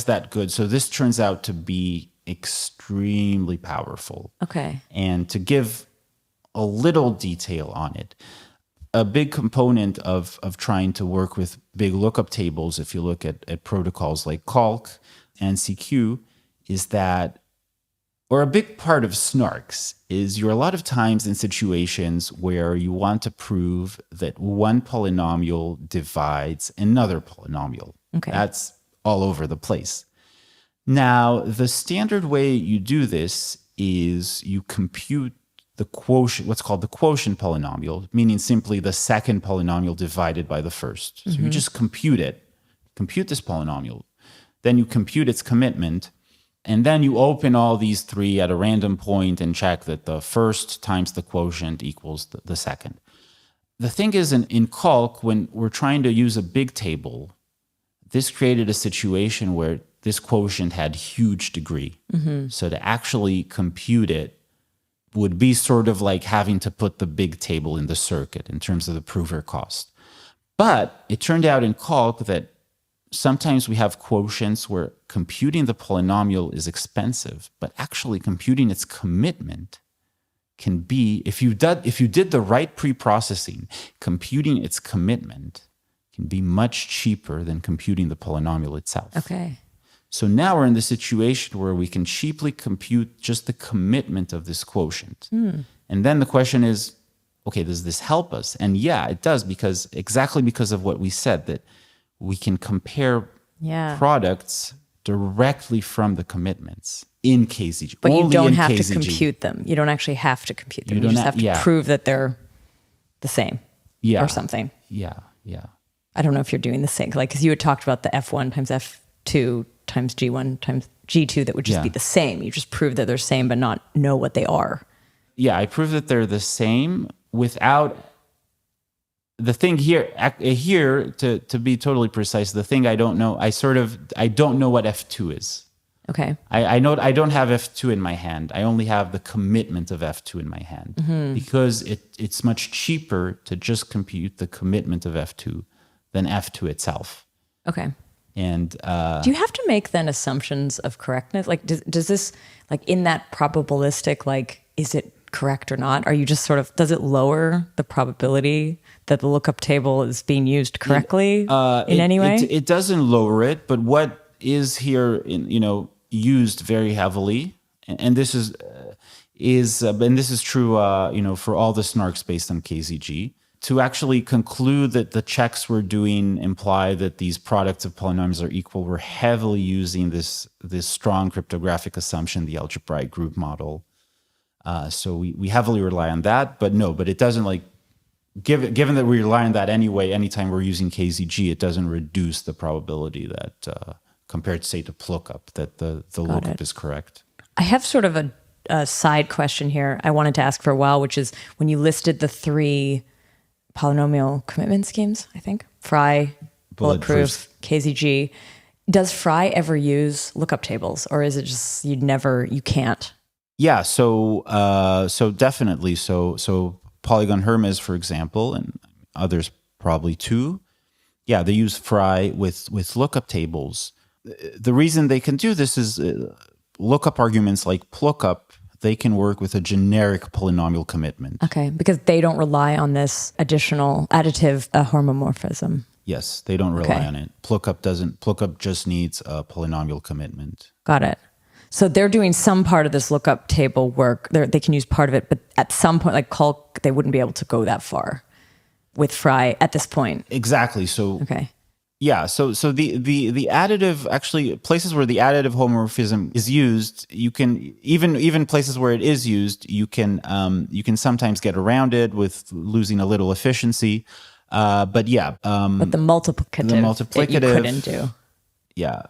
that good? So this turns out to be extremely powerful. Okay. And to give a little detail on it, a big component of trying to work with big lookup tables, if you look at protocols like Calc and CQ, is that, or a big part of SNARKs is you're a lot of times in situations where you want to prove that one polynomial divides another polynomial. Okay. That's all over the place. Now, the standard way you do this is you compute the quotient, what's called the quotient polynomial, meaning simply the second polynomial divided by the first. So you just compute this polynomial. Then you compute its commitment, and then you open all these 3 at a random point and check that the first times the quotient equals the second. The thing is, in Calc, when we're trying to use a big table, this created a situation where this quotient had huge degree. So to actually compute it would be sort of like having to put the big table in the circuit in terms of the prover cost. But it turned out in Calc that sometimes we have quotients where computing the polynomial is expensive, but actually computing its commitment can be, if you did the right pre-processing, computing its commitment can be much cheaper than computing the polynomial itself. Okay. So now we're in the situation where we can cheaply compute just the commitment of this quotient. And then the question is, okay, does this help us? And yeah, it does, because of what we said, that we can compare products directly from the commitments in KZG. But you don't have to compute them. You don't actually have to compute them. You just have to prove that they're the same or something. Yeah. I don't know if you're doing the same, like, because you had talked about the F1 times F2 times G1 times G2 that would just be the same. You just prove that they're the same, but not know what they are. Yeah, I prove that they're the same without the thing here. To be totally precise, the thing I don't know, I don't know what F2 is. Okay. I know I don't have F2 in my hand. I only have the commitment of F2 in my hand because it's much cheaper to just compute the commitment of F2 than f to itself. Okay. And do you have to make then assumptions of correctness? Like, does this, like in that probabilistic, like, is it correct or not? Are you just sort of, does it lower the probability that the lookup table is being used correctly in any way? It doesn't lower it, but what is here, used very heavily, and this is true, for all the SNARKs based on KZG. To actually conclude that the checks we're doing imply that these products of polynomials are equal, we're heavily using this strong cryptographic assumption, the algebraic group model. So we heavily rely on that, but it doesn't, like, given that we rely on that anyway, anytime we're using KZG, it doesn't reduce the probability that, compared, say, to lookup, that the lookup is correct. I have sort of a side question here I wanted to ask for a while, which is when you listed the 3 polynomial commitment schemes, I think, Fry, Bulletproof, KZG. Does Fry ever use lookup tables, or is it just you can't? Yeah, so definitely. So Polygon Hermes, for example, and others probably too. Yeah, they use Fry with lookup tables. The reason they can do this is lookup arguments like lookup, they can work with a generic polynomial commitment. Okay, because they don't rely on this additional additive homomorphism. Yes, they don't rely on it. Lookup just needs a polynomial commitment. Got it. So they're doing some part of this lookup table work. They can use part of it, but at some point, like Calc, they wouldn't be able to go that far with Fry at this point. Exactly. So okay. Yeah, so the additive, actually places where the additive homomorphism is used, you can even places where it is used, you can sometimes get around it with losing a little efficiency, but the multiplicative you couldn't do. Yeah,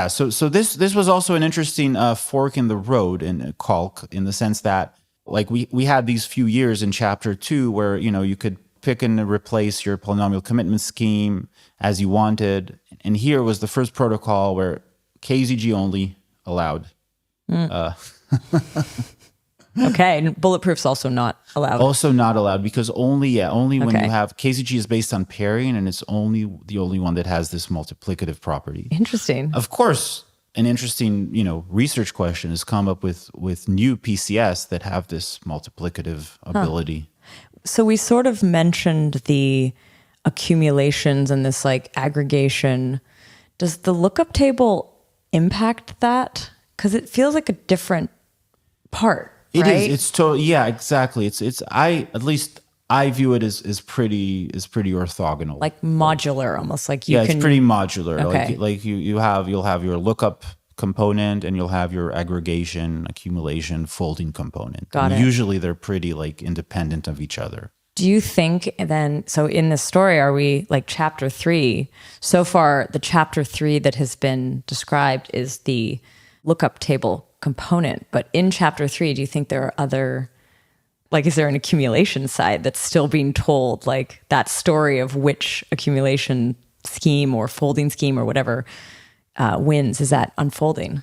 So this was also an interesting fork in the road in Calc, in the sense that, like, we had these few years in chapter 2 where you could pick and replace your polynomial commitment scheme as you wanted. And here was the first protocol where KZG only allowed. Okay, and Bulletproof's also not allowed. Also not allowed, because only when you have, KZG is based on pairing, and it's the only one that has this multiplicative property. Interesting. Of course, an interesting, research question has come up with new PCS that have this multiplicative ability. So we sort of mentioned the accumulations and this, like, aggregation. Does the lookup table impact that? Because it feels like a different part, right? It is. It's totally, yeah, exactly. I view it as pretty orthogonal. Like modular, almost like it's pretty modular. Okay. Like you'll have your lookup component, and you'll have your aggregation, accumulation, folding component. Got it. Usually they're pretty, like, independent of each other. Do you think then, so in this story, are we like chapter 3? So far, the chapter 3 that has been described is the lookup table component. But in chapter 3, do you think there are other, like, is there an accumulation side that's still being told, like that story of which accumulation scheme or folding scheme or whatever wins? Is that unfolding?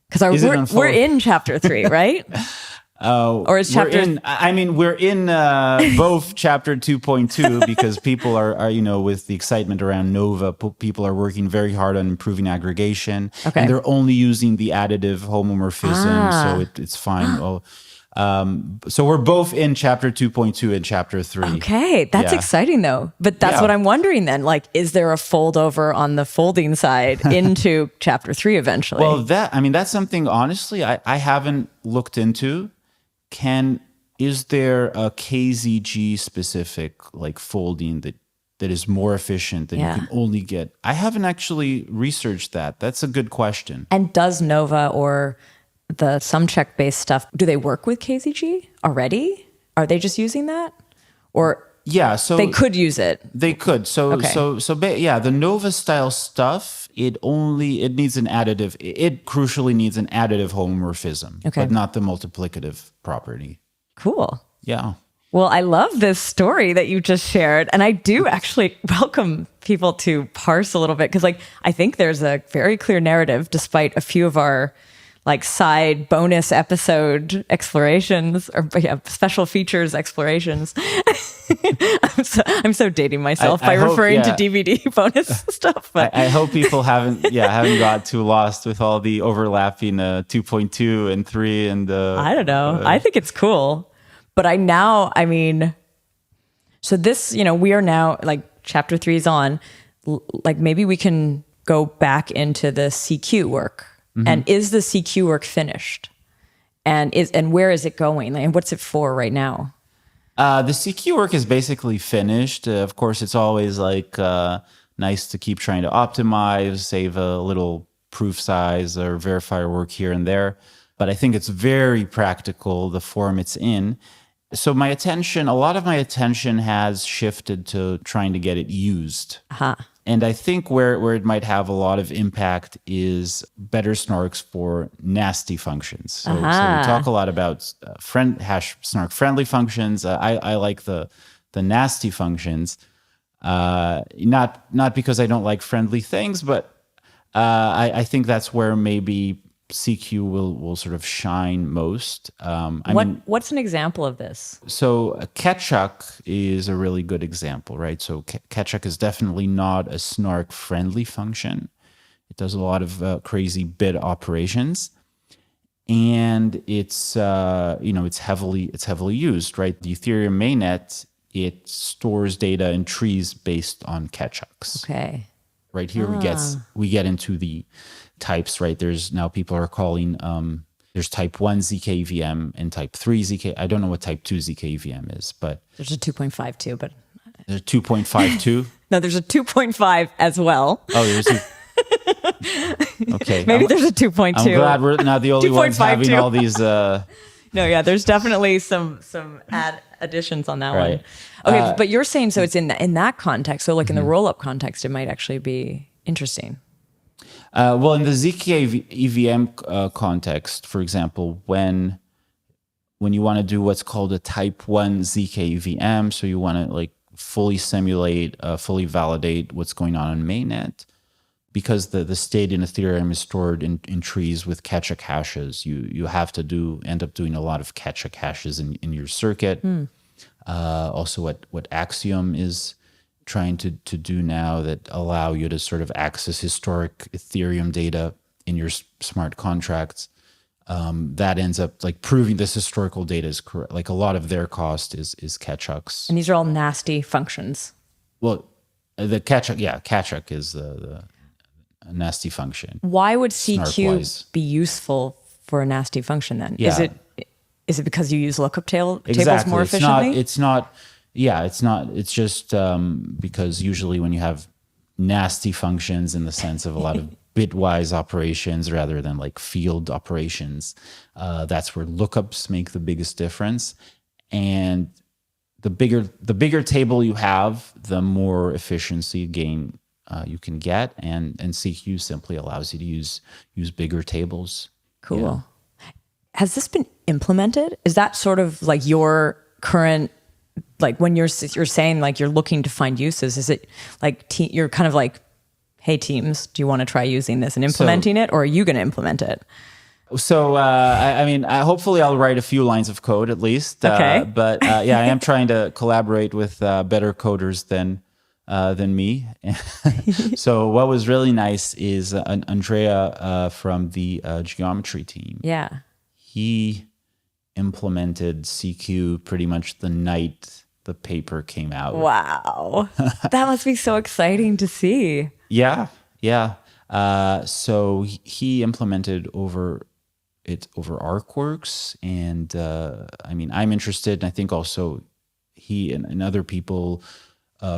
Because we're in chapter 3, right? Or is chapter? We're in both chapter 2.2 because people are with the excitement around Nova, people are working very hard on improving aggregation, and they're only using the additive homomorphism, so it's fine. So we're both in chapter 2.2 and chapter 3. Okay, that's exciting though. But that's what I'm wondering then. Like, is there a fold over on the folding side into chapter 3 eventually? Well, that's something, honestly, I haven't looked into. Is there a KZG specific, like, folding that is more efficient than you can only get? I haven't actually researched that. That's a good question. And does Nova or the sum check based stuff, do they work with KZG already? Are they just using that? Or so they could use it. They could. The Nova style stuff, it needs an additive. It crucially needs an additive homomorphism, but not the multiplicative property. Cool. Yeah. Well, I love this story that you just shared, and I do actually welcome people to parse a little bit, because, like, I think there's a very clear narrative, despite a few of our, like side bonus episode explorations or special features explorations. I'm so dating myself by referring to DVD bonus stuff. But I hope people haven't got too lost with all the overlapping 2.2 and 3 and I don't know. I think it's cool. But so this, we are now like chapter 3 is on, like maybe we can go back into the CQ work. Mm-hmm. And is the CQ work finished? And where is it going? And what's it for right now? The CQ work is basically finished. Of course, it's always like nice to keep trying to optimize, save a little proof size or verifier work here and there. But I think it's very practical, the form it's in. So a lot of my attention has shifted to trying to get it used. Uh-huh. And I think where it might have a lot of impact is better SNARKs for nasty functions. So we talk a lot about snark friendly functions. I like the nasty functions, not because I don't like friendly things, but I think that's where maybe CQ will sort of shine most. What's an example of this? So Ketchuk is a really good example, right? So Ketchuk is definitely not a snark-friendly function. It does a lot of crazy bit operations, and it's heavily used, right? The Ethereum mainnet, it stores data in trees based on Ketchuks. Okay. Right here we get into the types, right? There's now people are calling there's type 1 ZKVM and type 3 ZK. I don't know what type 2 ZKVM is, but there's a 2.52, but there's a 2.52. No, there's a 2.5 as well. Oh, there's a okay. Maybe there's a 2.2. I'm glad we're not the only ones having all these. No, yeah, there's definitely some additions on that one. Okay, but you're saying so it's in that context. So like in the roll-up context, it might actually be interesting. Well, in the ZK EVM context, for example, when you want to do what's called a type 1 ZK EVM, so you want to like fully simulate, fully validate what's going on in mainnet, because the state in Ethereum is stored in trees with Ketchuk hashes, you have to end up doing a lot of Ketchuk hashes in your circuit. Also what Axiom is trying to do now that allow you to sort of access historic Ethereum data in your smart contracts, that ends up like proving this historical data is correct. Like a lot of their cost is Ketchuks. And these are all nasty functions. Well, the Ketchuk is the nasty function. Why would CQ snark-wise be useful for a nasty function then? Yeah. Is it because you use lookup tables Exactly. more efficiently? It's not. It's just because usually when you have nasty functions in the sense of a lot of bitwise operations rather than like field operations, that's where lookups make the biggest difference. And the bigger table you have, the more efficiency gain you can get. And CQ simply allows you to use bigger tables. Cool. Yeah. Has this been implemented? Is that sort of like your current, like when you're saying like you're looking to find uses, is it like you're kind of like, hey teams, do you want to try using this and implementing it, or are you going to implement it? So hopefully I'll write a few lines of code at least. Okay. But I am trying to collaborate with better coders than me. So what was really nice is Andrea from the geometry team. Yeah. He implemented CQ pretty much the night the paper came out. Wow. That must be so exciting to see. Yeah. So he implemented over ArcWorks, and I'm interested, and I think also he and other people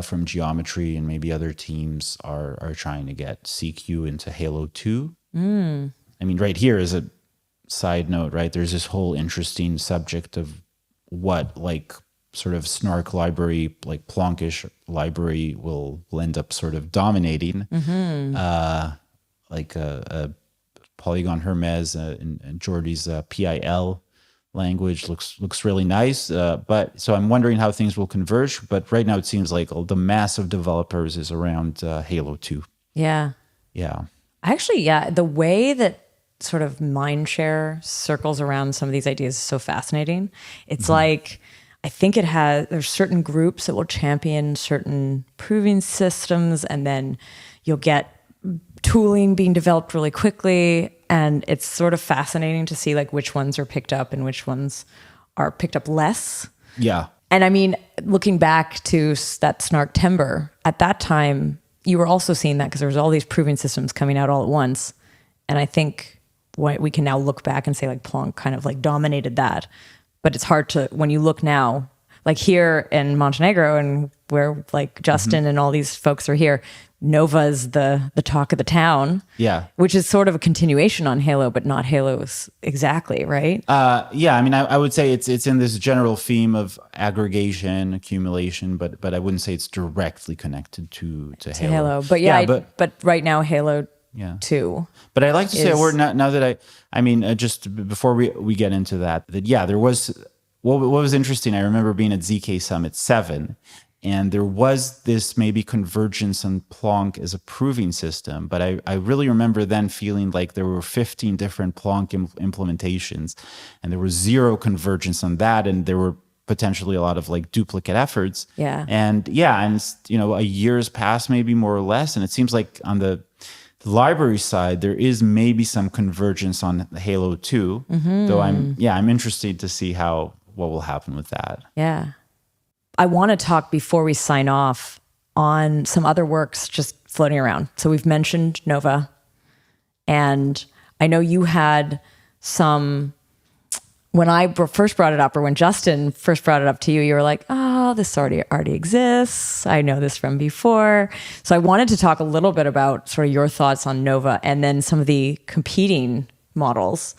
from geometry and maybe other teams are trying to get CQ into Halo 2. Right here is a side note, right? There's this whole interesting subject of what like sort of snark library, like Plonkish library will end up sort of dominating. Like a Polygon Hermes and Jordy's PIL language looks really nice. But so I'm wondering how things will converge. But right now it seems like the mass of developers is around Halo 2. Yeah. Yeah. Actually, yeah. The way that sort of mind share circles around some of these ideas is so fascinating. It's like, I think there's certain groups that will champion certain proving systems, and then you'll get tooling being developed really quickly. And it's sort of fascinating to see like which ones are picked up and which ones are picked up less. Yeah. And I mean, looking back to that Snark-Timber, at that time, you were also seeing that because there was all these proving systems coming out all at once. And I think we can now look back and say like Plonk kind of like dominated that. But it's hard to, when you look now, like here in Montenegro and where like Justin and all these folks are here, Nova's the talk of the town. Yeah. Which is sort of a continuation on Halo, but not Halo's exactly, right? Yeah, I mean, I would say it's in this general theme of aggregation, accumulation, but I wouldn't say it's directly connected to Halo. But yeah, but right now Halo 2. But I like to say a word now that I mean, just before we get into that yeah, there was, what was interesting, I remember being at ZK Summit 7, and there was this maybe convergence on Plonk as a proving system, but I really remember then feeling like there were 15 different Plonk implementations, and there was zero convergence on that, and there were potentially a lot of like duplicate efforts. Yeah. And you know, a year's passed maybe more or less, and it seems like on the library side, there is maybe some convergence on Halo 2, though I'm interested to see what will happen with that. Yeah. I want to talk before we sign off on some other works just floating around. So we've mentioned Nova, and I know you had some, when I first brought it up, or when Justin first brought it up to you, you were like, oh, this already exists. I know this from before. So I wanted to talk a little bit about sort of your thoughts on Nova and then some of the competing models,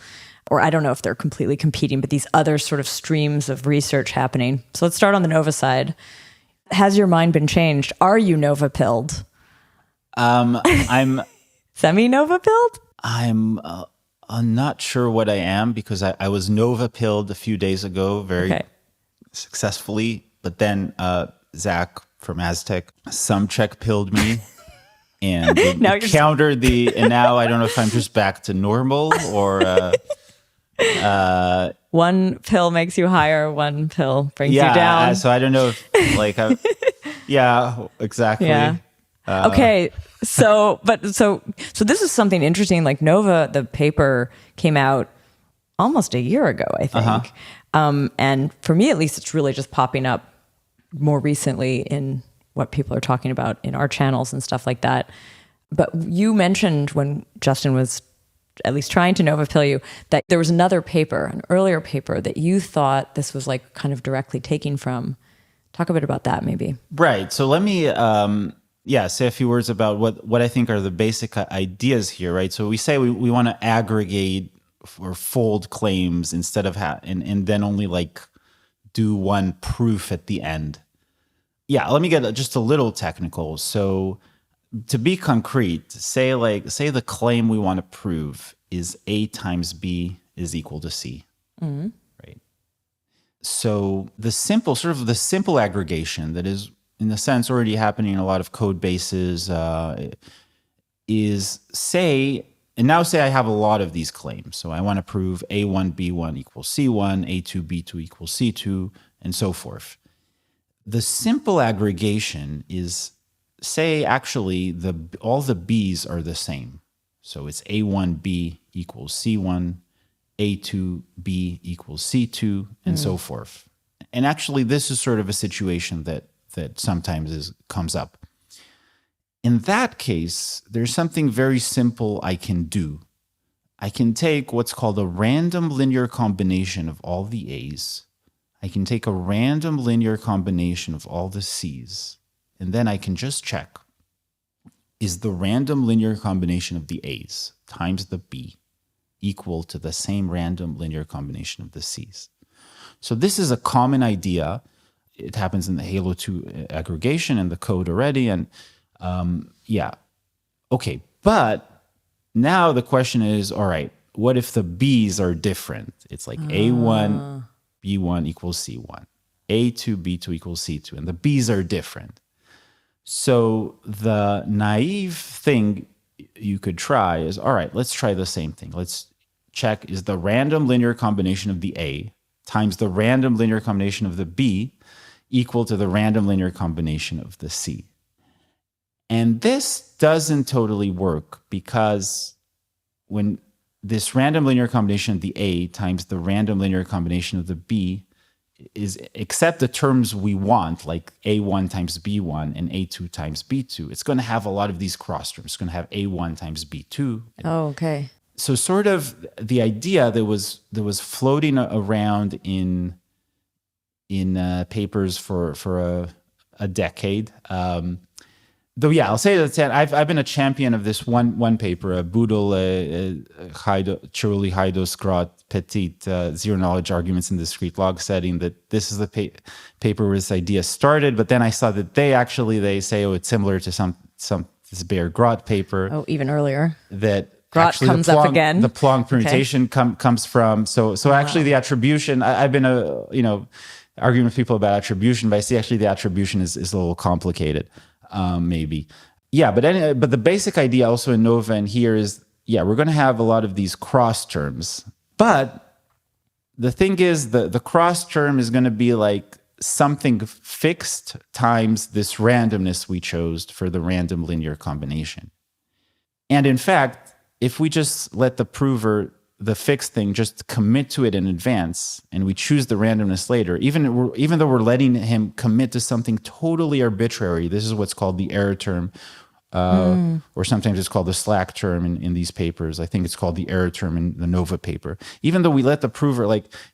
or I don't know if they're completely competing, but these other sort of streams of research happening. So let's start on the Nova side. Has your mind been changed? Are you Nova pilled? I'm semi-Nova pilled? I'm not sure what I am, because I was Nova pilled a few days ago very successfully, but then Zach from Aztec check pilled me. And countered and now I don't know if I'm just back to normal or one pill makes you higher, one pill brings you down. So I don't know if like exactly. Yeah. Okay. So this is something interesting. Like Nova, the paper came out almost a year ago, I think. And for me, at least, it's really just popping up more recently in what people are talking about in our channels and stuff like that. But you mentioned when Justin was at least trying to Nova pill you, that there was another paper, an earlier paper that you thought this was like kind of directly taking from. Talk a bit about that maybe. Right. So let me say a few words about what I think are the basic ideas here, right? So we say we want to aggregate or fold claims instead of and then only like do one proof at the end. Yeah, let me get just a little technical. So to be concrete, say the claim we want to prove is A times B is equal to C, right? So the simple aggregation that is, in a sense, already happening in a lot of code bases is say I have a lot of these claims. So I want to prove A1, B1 equals C1, A2, B2 equals C2, and so forth. The simple aggregation is, say, actually, all the B's are the same. So it's A1B equals C1, A2B equals C2, and so forth. And actually, this is sort of a situation that sometimes comes up. In that case, there's something very simple I can do. I can take what's called a random linear combination of all the A's. I can take a random linear combination of all the C's, and then I can just check, is the random linear combination of the A's times the B equal to the same random linear combination of the C's? So this is a common idea. It happens in the Halo 2 aggregation and the code already, and okay. But now the question is, all right, what if the B's are different? It's like A1, B1 equals C1, A2, B2 equals C2, and the B's are different. So the naive thing you could try is, all right, let's try the same thing. check is the random linear combination of the A times the random linear combination of the B equal to the random linear combination of the C. And this doesn't totally work because when this random linear combination of the A times the random linear combination of the B is, except the terms we want, like A1 times B1 and A2 times B2, it's going to have a lot of these cross terms. It's going to have A1 times B2. Oh, okay. So sort of the idea that was floating around in papers for a decade. Though, yeah, I'll say that I've been a champion of this one paper, Boodle, Chiruli, Haidos, Groth, Petit, zero knowledge arguments in discrete log setting, that this is the paper where this idea started. But then I saw that they say, oh, it's similar to this Bayer Groth paper. Oh, even earlier. That Groth comes up again. The Plonk permutation comes from. So actually the attribution, I've been arguing with people about attribution, but I see actually the attribution is a little complicated. Maybe. Yeah, but the basic idea also in Nova and here is, we're going to have a lot of these cross terms. But the thing is, the cross term is going to be like something fixed times this randomness we chose for the random linear combination. And in fact, if we just let the prover, the fixed thing, just commit to it in advance, and we choose the randomness later, even though we're letting him commit to something totally arbitrary, this is what's called the error term, or sometimes it's called the slack term in these papers. I think it's called the error term in the Nova paper. Even though we let the prover,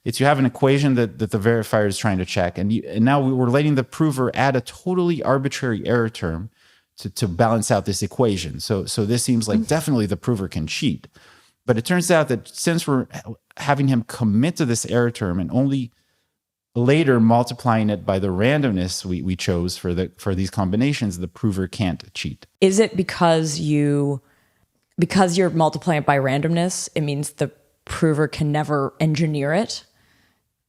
you have an equation that the verifier is trying to check, and now we're letting the prover add a totally arbitrary error term to balance out this equation. So this seems like definitely the prover can cheat. But it turns out that since we're having him commit to this error term and only later multiplying it by the randomness we chose for these combinations, the prover can't cheat. Is it because you're multiplying it by randomness, it means the prover can never engineer it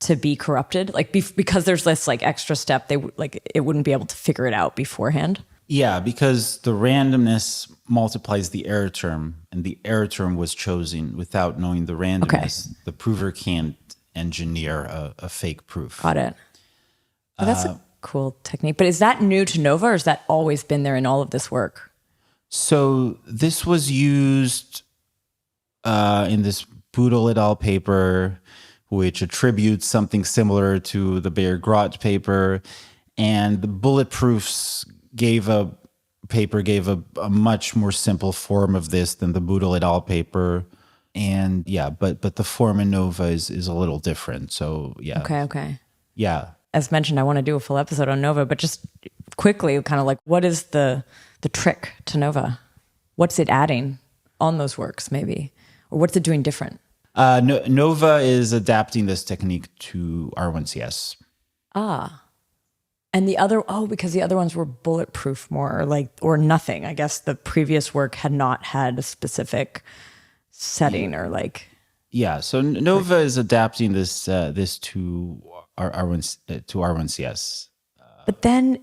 to be corrupted? Because there's this extra step, it wouldn't be able to figure it out beforehand? Yeah, because the randomness multiplies the error term, and the error term was chosen without knowing the randomness. Okay. The prover can't engineer a fake proof. Got it. Oh, that's a cool technique. But is that new to Nova, or has that always been there in all of this work? So this was used in this Boodle et al. Paper, which attributes something similar to the Bayer Groth paper, and the bulletproofs gave a much more simple form of this than the Boodle et al. Paper. And but the form in Nova is a little different. So Okay. Yeah. As mentioned, I want to do a full episode on Nova, but just quickly, kind of what is the trick to Nova? What's it adding on those works, maybe? Or what's it doing different? Nova is adapting this technique to R1CS. And because the other ones were bulletproof more, or nothing. I guess the previous work had not had a specific setting or Yeah, so Nova is adapting this to R1CS. But then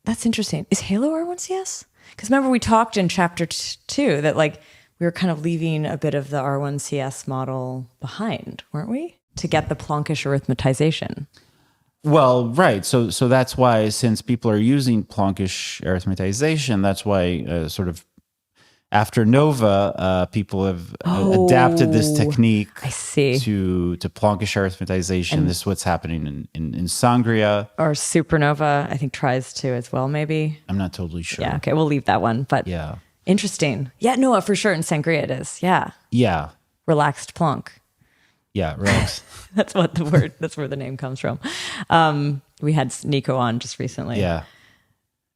that's interesting. Is Halo R1CS? Because remember we talked in chapter 2 that we were kind of leaving a bit of the R1CS model behind, weren't we? To get the Plonkish arithmetization. Well, right. So that's why, since people are using Plonkish arithmetization, that's why sort of after Nova, people have adapted this technique I see. to Plonkish arithmetization. And this is what's happening in Sangria. Or Supernova, I think, tries to as well, maybe. I'm not totally sure. Yeah, okay, we'll leave that one. But yeah. Interesting. Yeah, no, for sure in Sangria it is. Yeah. Yeah. Relaxed Plonk. Yeah, relaxed. That's where the name comes from. We had Nico on just recently. Yeah.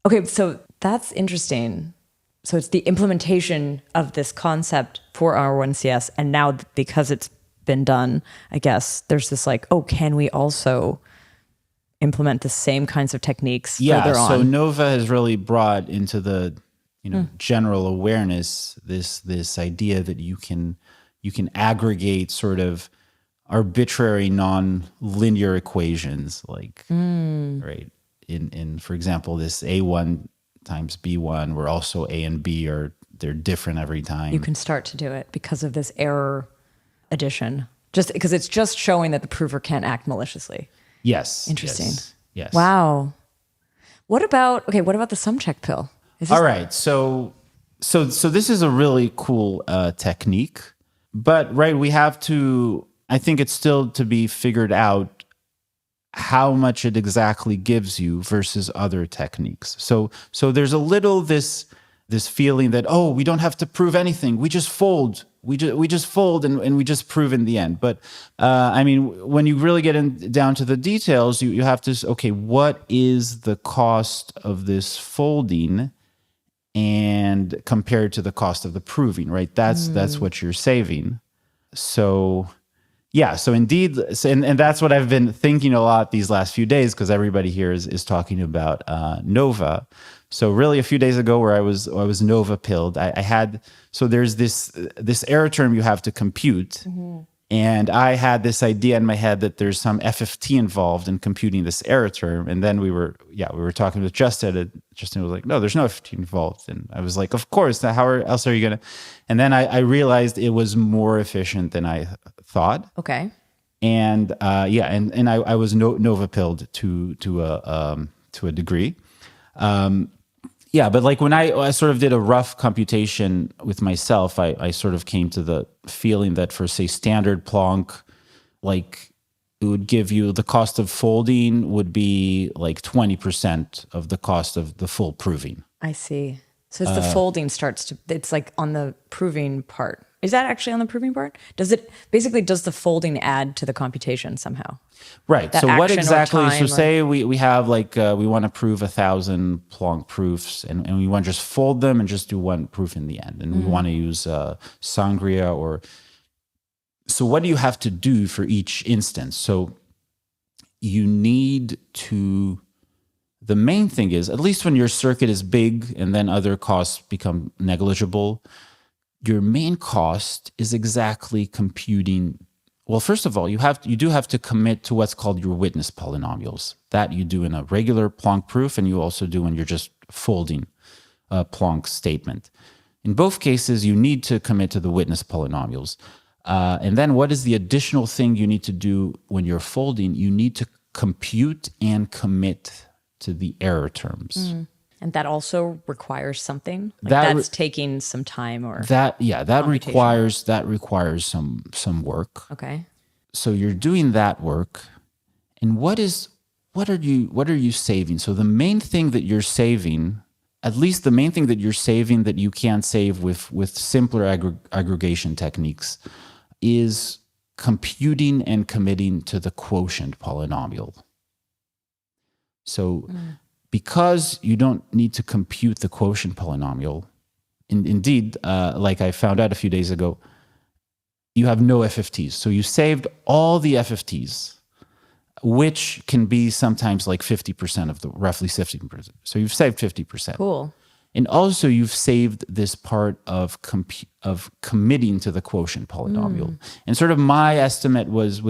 Okay, so that's interesting. So it's the implementation of this concept for R1CS, and now because it's been done, I guess there's this can we also implement the same kinds of techniques further on? So Nova has really brought into the general awareness this idea that you can aggregate sort of arbitrary non-linear equations, right? In for example, this A1 times B1, where also A and B they're different every time. You can start to do it because of this error addition? Just because it's just showing that the prover can't act maliciously. Yes. Interesting. Yes. Wow. What about the sum check pill? All right. So this is a really cool technique, but we have to, I think it's still to be figured out how much it exactly gives you versus other techniques. So there's a little this feeling that, oh, we don't have to prove anything. We just fold. We just fold and we just prove in the end. But I mean, when you really get down to the details, you have to, okay, what is the cost of this folding and compared to the cost of the proving, right? That's what you're saving. So yeah, so indeed, and that's what I've been thinking a lot these last few days, because everybody here is talking about Nova. So really, a few days ago, where I was Nova pilled, I had, so there's this error term you have to compute, and I had this idea in my head that there's some FFT involved in computing this error term, and then we were talking with Justin, and Justin was like, no, there's no FFT involved, and I was like, of course, how else are you gonna? And then I realized it was more efficient than I thought. Okay. And and I was Nova pilled to a degree. But like when I sort of did a rough computation with myself, I sort of came to the feeling that for, say, standard Plonk, like it would give you the cost of folding would be like 20% of the cost of the full proving. I see. So it's the folding it's like on the proving part. Is that actually on the proving part? Does the folding add to the computation somehow? Right. That so what exactly, time, say we have like, we want to prove 1,000 Plonk proofs and we want to just fold them and just do one proof in the end. And we want to use Sangria or, so what do you have to do for each instance? So you need to, the main thing is, at least when your circuit is big and then other costs become negligible, your main cost is exactly computing. Well, first of all, you do have to commit to what's called your witness polynomials. That you do in a regular Plonk proof, and you also do when you're just folding a Plonk statement. In both cases, you need to commit to the witness polynomials. And then what is the additional thing you need to do when you're folding? You need to compute and commit to the error terms. And that also requires something? That's taking some time or that requires some work. Okay. So you're doing that work. And what are you saving? So the main thing that you're saving, at least the main thing that you're saving that you can't save with simpler aggregation techniques, is computing and committing to the quotient polynomial. So because you don't need to compute the quotient polynomial, indeed, like I found out a few days ago, you have no FFTs. So you saved all the FFTs, which can be sometimes like 50% of roughly 50%. So you've saved 50%. Cool. And also you've saved this part of committing to the quotient polynomial. And sort of my estimate was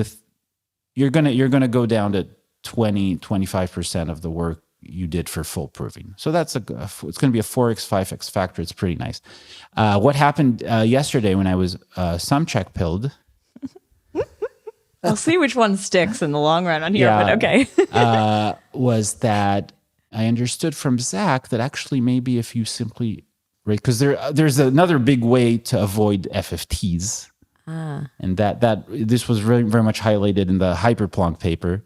you're gonna go down to 25% of the work you did for full proving. So it's going to be a 4x, 5x factor. It's pretty nice. What happened yesterday when I was sum check pilled? We'll see which one sticks in the long run on here, but okay. Was that I understood from Zach that actually maybe if you simply, right, because there's another big way to avoid FFTs. And that this was very, very much highlighted in the Hyperplonk paper.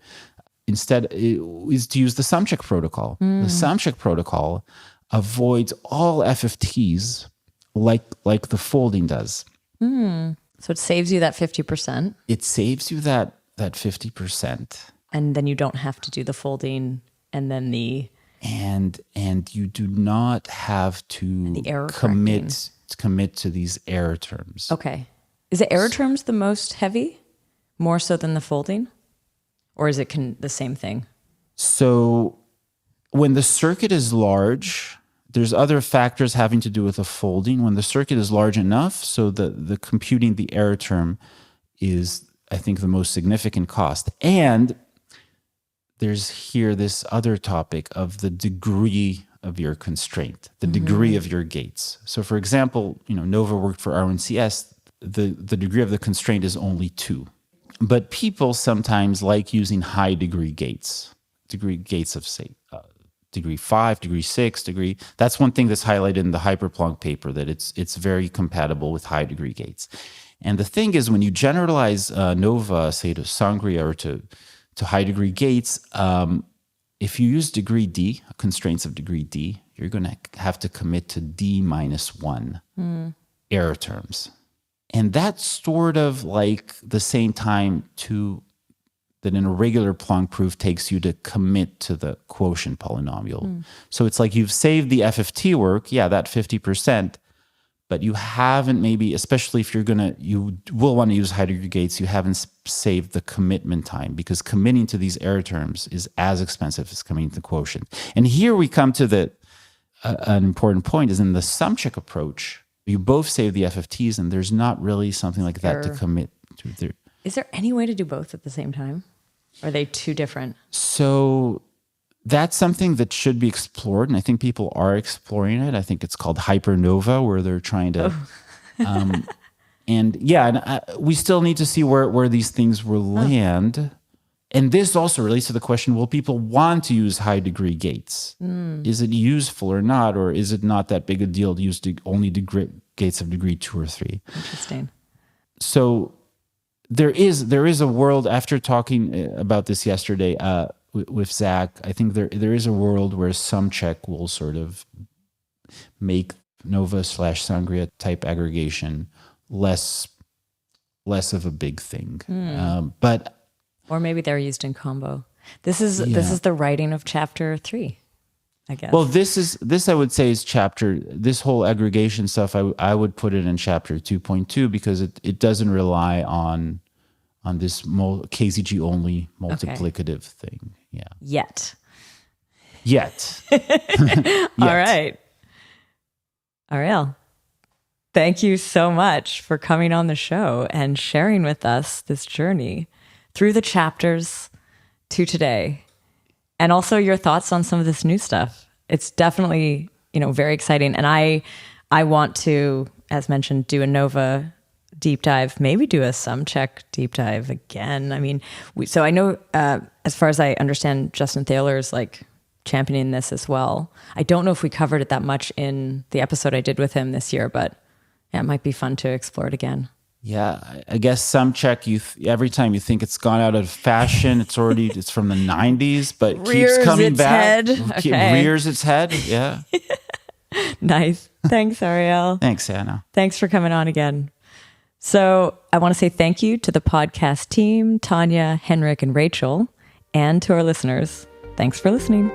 Instead, is to use the sum check protocol. The sum check protocol avoids all FFTs like the folding does. So it saves you that 50%. It saves you that 50%. And then you don't have to do the folding and then the... And you do not have to commit to these error terms. Okay. Is the error terms the most heavy? More so than the folding? Or is it the same thing? So when the circuit is large, there's other factors having to do with the folding. When the circuit is large enough, so the computing the error term is, I think, the most significant cost. And there's here this other topic of the degree of your constraint, the degree of your gates. So for example, Nova worked for R1CS. the degree of the constraint is only 2. But people sometimes like using high degree gates of, say, degree 5, degree 6, degree. That's one thing that's highlighted in the HyperPlonk paper, that it's very compatible with high degree gates. And the thing is, when you generalize NOVA, say, to Sangria or to high degree gates, if you use degree D, constraints of degree D, you're going to have to commit to D minus 1 error terms. And that's sort of like the same time that in a regular Plonk proof takes you to commit to the quotient polynomial. So it's like you've saved the FFT work, that 50%, but you haven't maybe, especially if you will want to use high degree gates, you haven't saved the commitment time, because committing to these error terms is as expensive as committing to the quotient. And here we come to an important point, is in the sum check approach, you both save the FFTs, and there's not really something like that to commit to. Is there any way to do both at the same time? Or are they too different? So that's something that should be explored, and I think people are exploring it. I think it's called Hypernova, where they're trying to... we still need to see where these things will land. And this also relates to the question, will people want to use high degree gates? Is it useful or not? Or is it not that big a deal to use only gates of degree 2 or 3? Interesting. So there is a world, after talking about this yesterday with Zach, I think there is a world where sum check will sort of make Nova/Sangria type aggregation less of a big thing. Or maybe they're used in combo. This is the writing of chapter 3, I guess. Well, this I would say is this whole aggregation stuff, I would put it in chapter 2.2, because it doesn't rely on this KZG only multiplicative thing. Yeah. Yet. All right. Ariel, thank you so much for coming on the show and sharing with us this journey through the chapters to today, and also your thoughts on some of this new stuff. It's definitely, very exciting. And I want to, as mentioned, do a Nova deep dive, maybe do a sum check deep dive again. I mean, so I know, as far as I understand, Justin Thaler's like championing this as well. I don't know if we covered it that much in the episode I did with him this year, but it might be fun to explore it again. Yeah, I guess sum check, every time you think it's gone out of fashion, it's from the 90s, but keeps coming back. Rears its head. Yeah. Nice. Thanks, Ariel. Thanks, Anna. Thanks for coming on again. So I want to say thank you to the podcast team, Tanya, Henrik, and Rachel, and to our listeners. Thanks for listening.